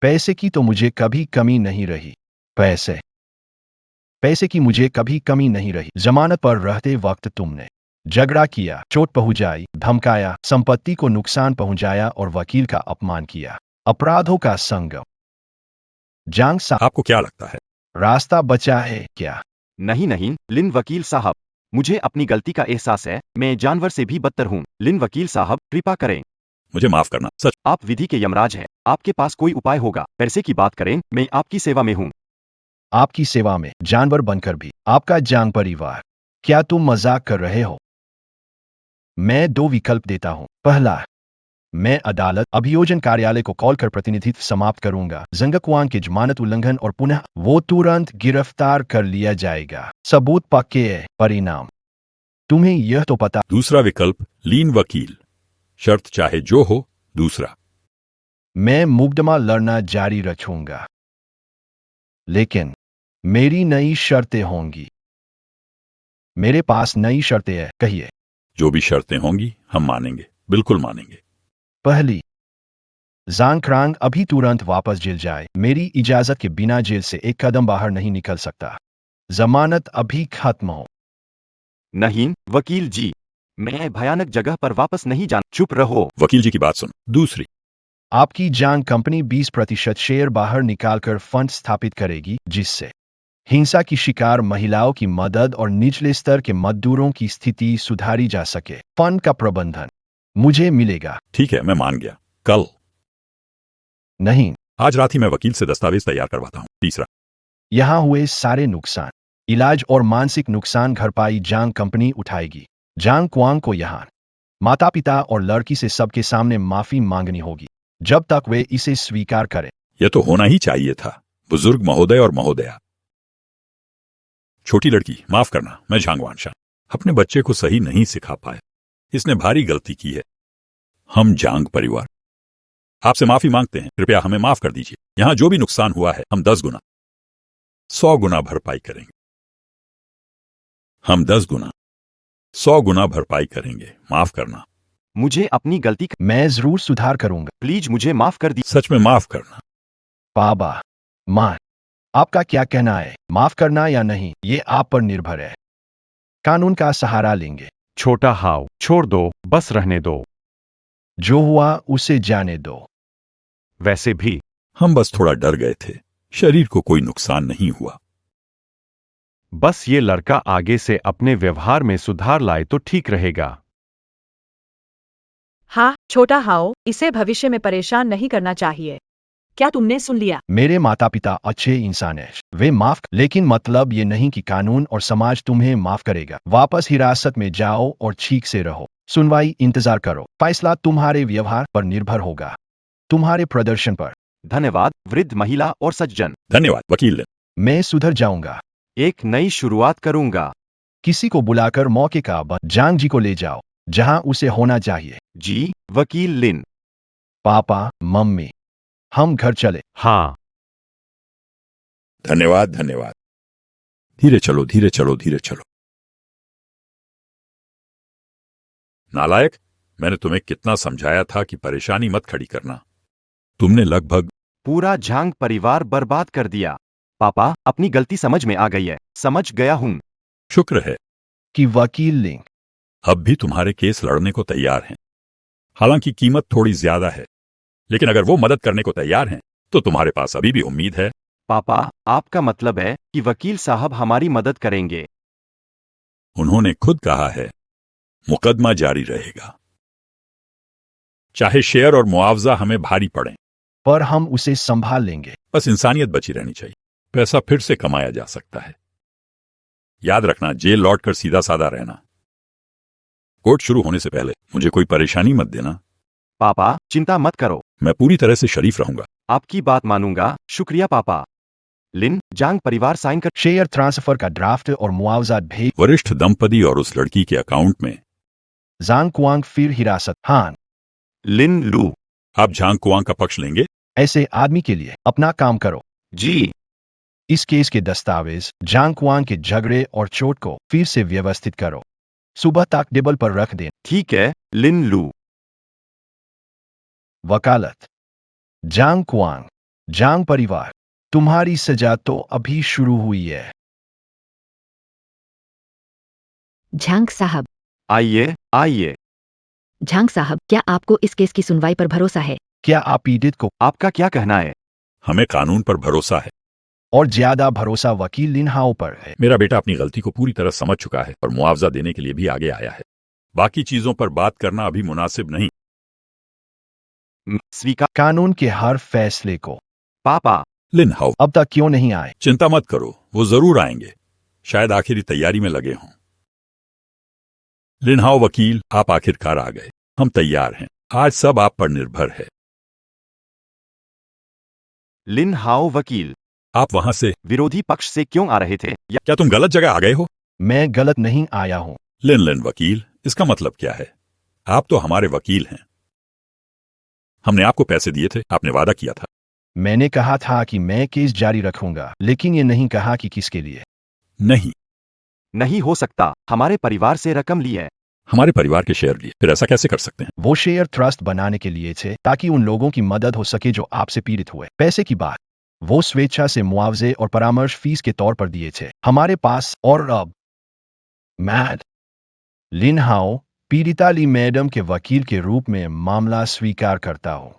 पैसे की तो मुझे कभी कमी नहीं रही। पैसे की मुझे कभी कमी नहीं रही। जमानत पर रहते वक्त तुमने झगड़ा किया, चोट पहुंचाई, धमकाया, संपत्ति को नुकसान पहुंचाया और वकील का अपमान किया। अपराधों का संगम। जांग साहब, आपको क्या लगता है? रास्ता बचा है क्या? नहीं नहीं लिन वकील साहब, मुझे अपनी गलती का एहसास है। मैं जानवर से भी बदतर हूँ। लिन वकील साहब, कृपा करें। मुझे माफ करना। सच। आप विधि के यमराज हैं। आपके पास कोई उपाय होगा। पैसे की बात करें, मैं आपकी सेवा में हूँ। आपकी सेवा में जानवर बनकर भी आपका जांग परिवार। क्या तुम मजाक कर रहे हो? मैं 2 विकल्प देता हूं। पहला, मैं अदालत अभियोजन कार्यालय को कॉल कर प्रतिनिधित्व समाप्त करूंगा। जंगक्वांग के जमानत उल्लंघन और पुनः वो तुरंत गिरफ्तार कर लिया जाएगा। सबूत पक्के है। परिणाम तुम्हें यह तो पता। दूसरा विकल्प, लीन वकील। शर्त चाहे जो हो। दूसरा, मैं मुकदमा लड़ना जारी रखूंगा, लेकिन मेरी नई शर्तें होंगी। मेरे पास नई शर्तें हैं। कहिए। जो भी शर्तें होंगी हम मानेंगे, बिल्कुल मानेंगे। पहली, जांग क्रांग अभी तुरंत वापस जेल जाए। मेरी इजाजत के बिना जेल से एक कदम बाहर नहीं निकल सकता। जमानत अभी खत्म हो। नहीं वकील जी, मैं भयानक जगह पर वापस नहीं जाना। चुप रहो। वकील जी की बात सुन। दूसरी, आपकी जांग कंपनी 20% शेयर बाहर निकालकर फंड स्थापित करेगी, जिससे हिंसा की शिकार महिलाओं की मदद और निचले स्तर के मजदूरों की स्थिति सुधारी जा सके। फंड का प्रबंधन मुझे मिलेगा। ठीक है, मैं मान गया। कल नहीं, आज रात ही मैं वकील से दस्तावेज तैयार करवाता हूँ। तीसरा, यहां हुए सारे नुकसान, इलाज और मानसिक नुकसान भरपाई जांग कंपनी उठाएगी। जांग क्वांग को यहाँ माता पिता और लड़की से सबके सामने माफी मांगनी होगी, जब तक वे इसे स्वीकार करें। यह तो होना ही चाहिए था, बुजुर्ग महोदय और महोदया। छोटी लड़की, माफ करना, मैं झांग वानशान अपने बच्चे को सही नहीं सिखा पाया। इसने भारी गलती की है। हम जांग परिवार आपसे माफी मांगते हैं। कृपया हमें माफ कर दीजिए। यहां जो भी नुकसान हुआ है हम 10 गुना 100 गुना भरपाई करेंगे। हम 10 गुना 100 गुना भरपाई करेंगे। माफ करना। मुझे अपनी गलती मैं जरूर सुधार करूंगा। प्लीज मुझे माफ कर दी। सच में माफ करना। बाबा, मां, आपका क्या कहना है? माफ करना या नहीं, ये आप पर निर्भर है। कानून का सहारा लेंगे। छोटा हाउ, छोड़ दो, बस रहने दो। जो हुआ उसे जाने दो। वैसे भी हम बस थोड़ा डर गए थे। शरीर को कोई नुकसान नहीं हुआ। बस ये लड़का आगे से अपने व्यवहार में सुधार लाए तो ठीक रहेगा। हाँ छोटा हाओ, इसे भविष्य में परेशान नहीं करना चाहिए। क्या तुमने सुन लिया? मेरे माता पिता अच्छे इंसान हैं। वे माफ, लेकिन मतलब ये नहीं कि कानून और समाज तुम्हें माफ करेगा। वापस हिरासत में जाओ और ठीक से रहो। सुनवाई इंतजार करो। फैसला तुम्हारे व्यवहार पर निर्भर होगा, तुम्हारे प्रदर्शन पर। धन्यवाद वृद्ध महिला और सज्जन। धन्यवाद वकील लिन। मैं सुधर जाऊंगा। एक नई शुरुआत करूंगा। किसी को बुलाकर मौके का जांग जी को ले जाओ, जहां उसे होना चाहिए। जी वकील लिन। पापा, मम्मी, हम घर चले। हाँ, धन्यवाद धन्यवाद। धीरे चलो, धीरे चलो, धीरे चलो। नालायक, मैंने तुम्हें कितना समझाया था कि परेशानी मत खड़ी करना। तुमने लगभग पूरा झांग परिवार बर्बाद कर दिया। पापा, अपनी गलती समझ में आ गई है। समझ गया हूं। शुक्र है कि वकील लिंग अब भी तुम्हारे केस लड़ने को तैयार हैं। हालांकि कीमत थोड़ी ज्यादा है, लेकिन अगर वो मदद करने को तैयार हैं तो तुम्हारे पास अभी भी उम्मीद है। पापा, आपका मतलब है कि वकील साहब हमारी मदद करेंगे? उन्होंने खुद कहा है मुकदमा जारी रहेगा, चाहे शेयर और मुआवजा हमें भारी पड़े। पर हम उसे संभाल लेंगे। बस इंसानियत बची रहनी चाहिए। पैसा फिर से कमाया जा सकता है। याद रखना, जेल लौटकर सीधा साधा रहना। कोर्ट शुरू होने से पहले मुझे कोई परेशानी मत देना। पापा, चिंता मत करो। मैं पूरी तरह से शरीफ रहूंगा। आपकी बात मानूंगा। शुक्रिया पापा। लिन, जांग परिवार साइन कर। शेयर ट्रांसफर का ड्राफ्ट और मुआवजा भेज। वरिष्ठ दंपति और उस लड़की के अकाउंट में। जांग कुआंग फिर हिरासत। हान, लिन लू, आप झांग कुआंग का पक्ष लेंगे? ऐसे आदमी के लिए अपना काम करो। जी। इस केस के दस्तावेज, जांग कुआंग के झगड़े और चोट को फिर से व्यवस्थित करो। सुबह तक टेबल पर रख दें। ठीक है लिन लू। वकालत, जांग कुआंग। जांग परिवार, तुम्हारी सजा तो अभी शुरू हुई है। झांग साहब। आइए आइए। झांग साहब, क्या आपको इस केस की सुनवाई पर भरोसा है? क्या आप पीड़ित को आपका क्या कहना है? हमें कानून पर भरोसा है। और ज्यादा भरोसा वकील लिन हाओ पर है? मेरा बेटा अपनी गलती को पूरी तरह समझ चुका है और मुआवजा देने के लिए भी आगे आया है। बाकी चीजों पर बात करना अभी मुनासिब नहीं। स्वीकार। कानून के हर फैसले को पापा। लिन हाओ, अब तक क्यों नहीं आए? चिंता मत करो, वो जरूर आएंगे। शायद आखिरी तैयारी में लगे हों। लिन हाओ वकील, आप आखिरकार आ गए। हम तैयार हैं। आज सब आप पर निर्भर है। लिन हाओ वकील, आप वहां से विरोधी पक्ष से क्यों आ रहे थे? या क्या तुम गलत जगह आ गए हो? मैं गलत नहीं आया हूं। लिन वकील, इसका मतलब क्या है? आप तो हमारे वकील हैं। हमने आपको पैसे दिए थे, आपने वादा किया था। मैंने कहा था कि मैं केस जारी रखूंगा, लेकिन ये नहीं कहा कि किसके लिए। नहीं हो सकता। हमारे परिवार से रकम ली है। हमारे परिवार के शेयर लिए, फिर ऐसा कैसे कर सकते हैं? वो शेयर ट्रस्ट बनाने के लिए थे ताकि उन लोगों की मदद हो सके जो आपसे पीड़ित हुए। पैसे की बात वो स्वेच्छा से मुआवजे और परामर्श फीस के तौर पर दिए थे हमारे पास। और अब मैड लिन हाओ, पीड़िता ली मैडम के वकील के रूप में मामला स्वीकार करता हूं।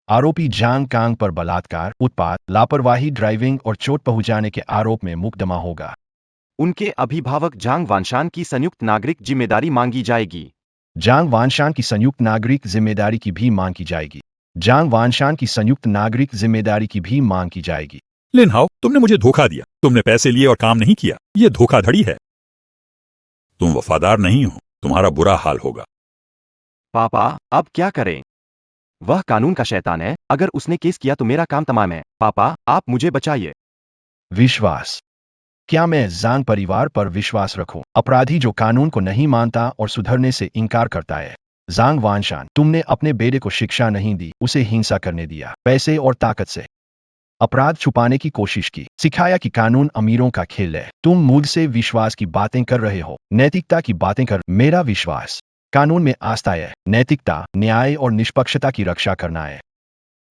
आरोपी जांग कांग पर बलात्कार, उत्पात, लापरवाही, ड्राइविंग और चोट पहुंचाने के आरोप में मुकदमा होगा। उनके अभिभावक जांग वानशान की संयुक्त नागरिक जिम्मेदारी मांगी जाएगी। जांग वानशान की संयुक्त नागरिक जिम्मेदारी की भी मांग की जाएगी। जांग वानशान की संयुक्त नागरिक जिम्मेदारी की भी मांग की जाएगी। लिन हाओ, तुमने मुझे धोखा दिया। तुमने पैसे लिए और काम नहीं किया। यह धोखाधड़ी है। तुम वफादार नहीं हो। तुम्हारा बुरा हाल होगा। पापा, अब क्या करें? वह कानून का शैतान है। अगर उसने केस किया तो मेरा काम तमाम है। पापा, आप मुझे बचाइए। विश्वास। क्या मैं जांग परिवार पर विश्वास रखूं? अपराधी जो कानून को नहीं मानता और सुधरने से इनकार करता है। जांग वानशान, तुमने अपने बेटे को शिक्षा नहीं दी, उसे हिंसा करने दिया, पैसे और ताकत से अपराध छुपाने की कोशिश की, सिखाया कि कानून अमीरों का खेल है। तुम मुझसे विश्वास की बातें कर रहे हो, नैतिकता की बातें कर। मेरा विश्वास कानून में आस्था है। नैतिकता, न्याय और निष्पक्षता की रक्षा करना है।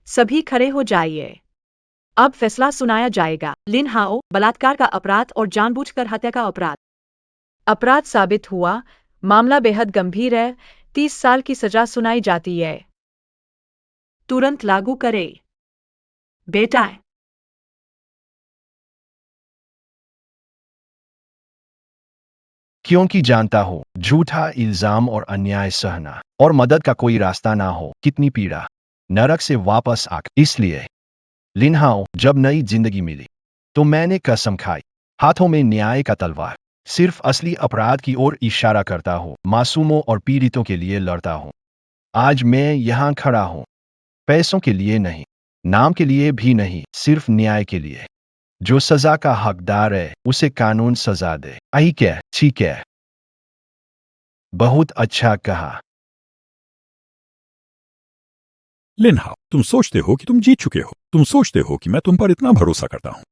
सभी खड़े हो जाइए। अब फैसला सुनाया जाएगा। लिन हाओ, बलात्कार का अपराध और जानबूझकर हत्या का अपराध साबित हुआ। मामला बेहद गंभीर है। 30 साल की सजा सुनाई जाती है। तुरंत लागू करे बेटा। क्योंकि जानता हो झूठा इल्जाम और अन्याय सहना और मदद का कोई रास्ता ना हो, कितनी पीड़ा। नरक से वापस आ। इसलिए लिन हाओ, जब नई जिंदगी मिली तो मैंने कसम खाई, हाथों में न्याय का तलवार, सिर्फ असली अपराध की ओर इशारा करता हूं, मासूमों और पीड़ितों के लिए लड़ता हूं। आज मैं यहां खड़ा हूं, पैसों के लिए नहीं, नाम के लिए भी नहीं, सिर्फ न्याय के लिए। जो सजा का हकदार है उसे कानून सजा दे। आई क्या? ठीक है, बहुत अच्छा कहा। लिन हाओ, तुम सोचते हो कि तुम जीत चुके हो। तुम सोचते हो कि मैं तुम पर इतना भरोसा करता हूं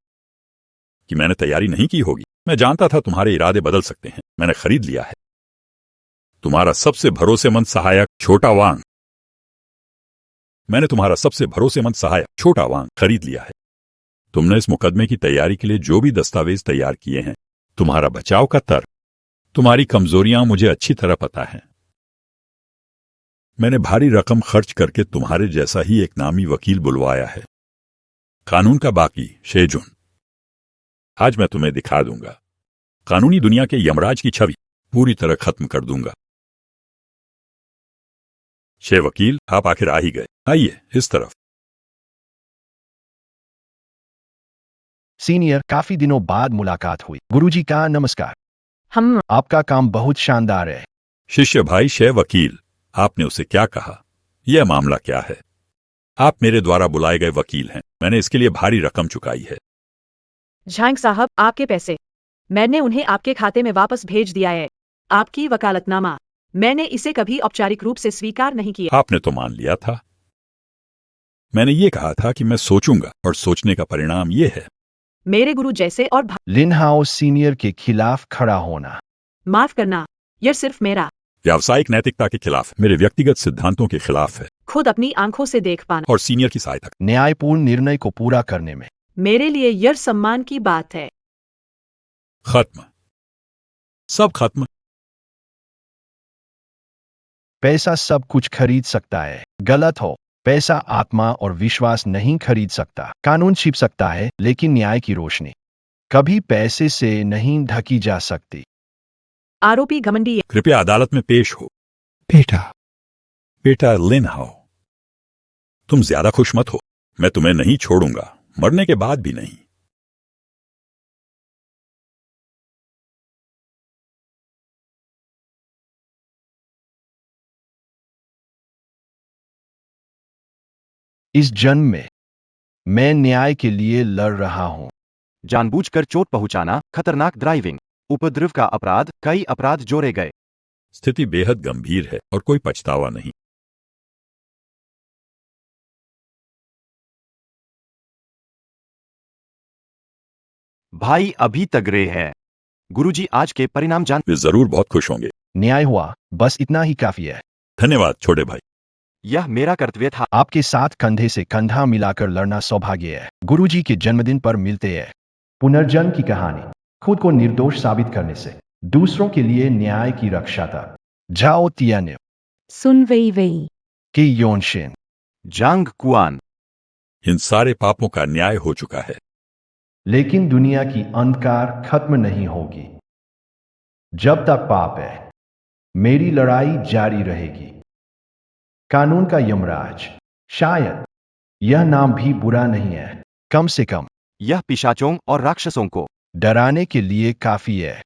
कि मैंने तैयारी नहीं की होगी। मैं जानता था तुम्हारे इरादे बदल सकते हैं। मैंने खरीद लिया है तुम्हारा सबसे भरोसेमंद सहायक छोटा वांग। मैंने तुम्हारा सबसे भरोसेमंद सहायक छोटा वांग खरीद लिया है। तुमने इस मुकदमे की तैयारी के लिए जो भी दस्तावेज तैयार किए हैं, तुम्हारा बचाव का तर्क, तुम्हारी कमजोरियां मुझे अच्छी तरह पता है। मैंने भारी रकम खर्च करके तुम्हारे जैसा ही एक नामी वकील बुलवाया है। कानून का बाकी शेजुन आज मैं तुम्हें दिखा दूंगा। कानूनी दुनिया के यमराज की छवि पूरी तरह खत्म कर दूंगा। शे वकील, आप आखिर आ ही गए। आइए इस तरफ। सीनियर, काफी दिनों बाद मुलाकात हुई। गुरुजी का नमस्कार। आपका काम बहुत शानदार है। शिष्य भाई शे वकील, आपने उसे क्या कहा? यह मामला क्या है? आप मेरे द्वारा बुलाए गए वकील हैं। मैंने इसके लिए भारी रकम चुकाई है। झांग साहब, आपके पैसे मैंने उन्हें आपके खाते में वापस भेज दिया है। आपकी वकालतनामा मैंने इसे कभी औपचारिक रूप से स्वीकार नहीं किया। आपने तो मान लिया था। मैंने ये कहा था कि मैं सोचूंगा और सोचने का परिणाम ये है। मेरे गुरु जैसे और लिन हाओ सीनियर के खिलाफ खड़ा होना। माफ करना, यह सिर्फ मेरा व्यावसायिक नैतिकता के खिलाफ, मेरे व्यक्तिगत सिद्धांतों के खिलाफ है खुद अपनी आंखों से देख पाना और सीनियर की सहायता। न्यायपूर्ण निर्णय को पूरा करने में मेरे लिए यह सम्मान की बात है। खत्म, सब खत्म। पैसा सब कुछ खरीद सकता है। गलत हो। पैसा आत्मा और विश्वास नहीं खरीद सकता। कानून छिप सकता है, लेकिन न्याय की रोशनी कभी पैसे से नहीं ढकी जा सकती। आरोपी घमंडी है। कृपया अदालत में पेश हो। बेटा लिन हाउ, तुम ज्यादा खुश मत हो। मैं तुम्हें नहीं छोड़ूंगा, मरने के बाद भी नहीं। इस जन्म में मैं न्याय के लिए लड़ रहा हूं। जानबूझकर चोट पहुंचाना, खतरनाक ड्राइविंग, उपद्रव का अपराध, कई अपराध जोड़े गए। स्थिति बेहद गंभीर है और कोई पछतावा नहीं। भाई अभी तगड़े है। गुरुजी आज के परिणाम जान। वे जरूर बहुत खुश होंगे। न्याय हुआ, बस इतना ही काफी है। धन्यवाद छोटे भाई। यह मेरा कर्तव्य था। आपके साथ कंधे से कंधा मिलाकर लड़ना सौभाग्य है। गुरुजी के जन्मदिन पर मिलते हैं। पुनर्जन्म की कहानी खुद को निर्दोष साबित करने से दूसरों के लिए न्याय की रक्षा तक। जाओ तियान्य सुन वई वई की योनशिन जांग कुआन। इन सारे पापों का न्याय हो चुका है। लेकिन दुनिया की अंधकार खत्म नहीं होगी। जब तक पाप है, मेरी लड़ाई जारी रहेगी। कानून का यमराज, शायद यह नाम भी बुरा नहीं है। कम से कम यह पिशाचों और राक्षसों को डराने के लिए काफी है।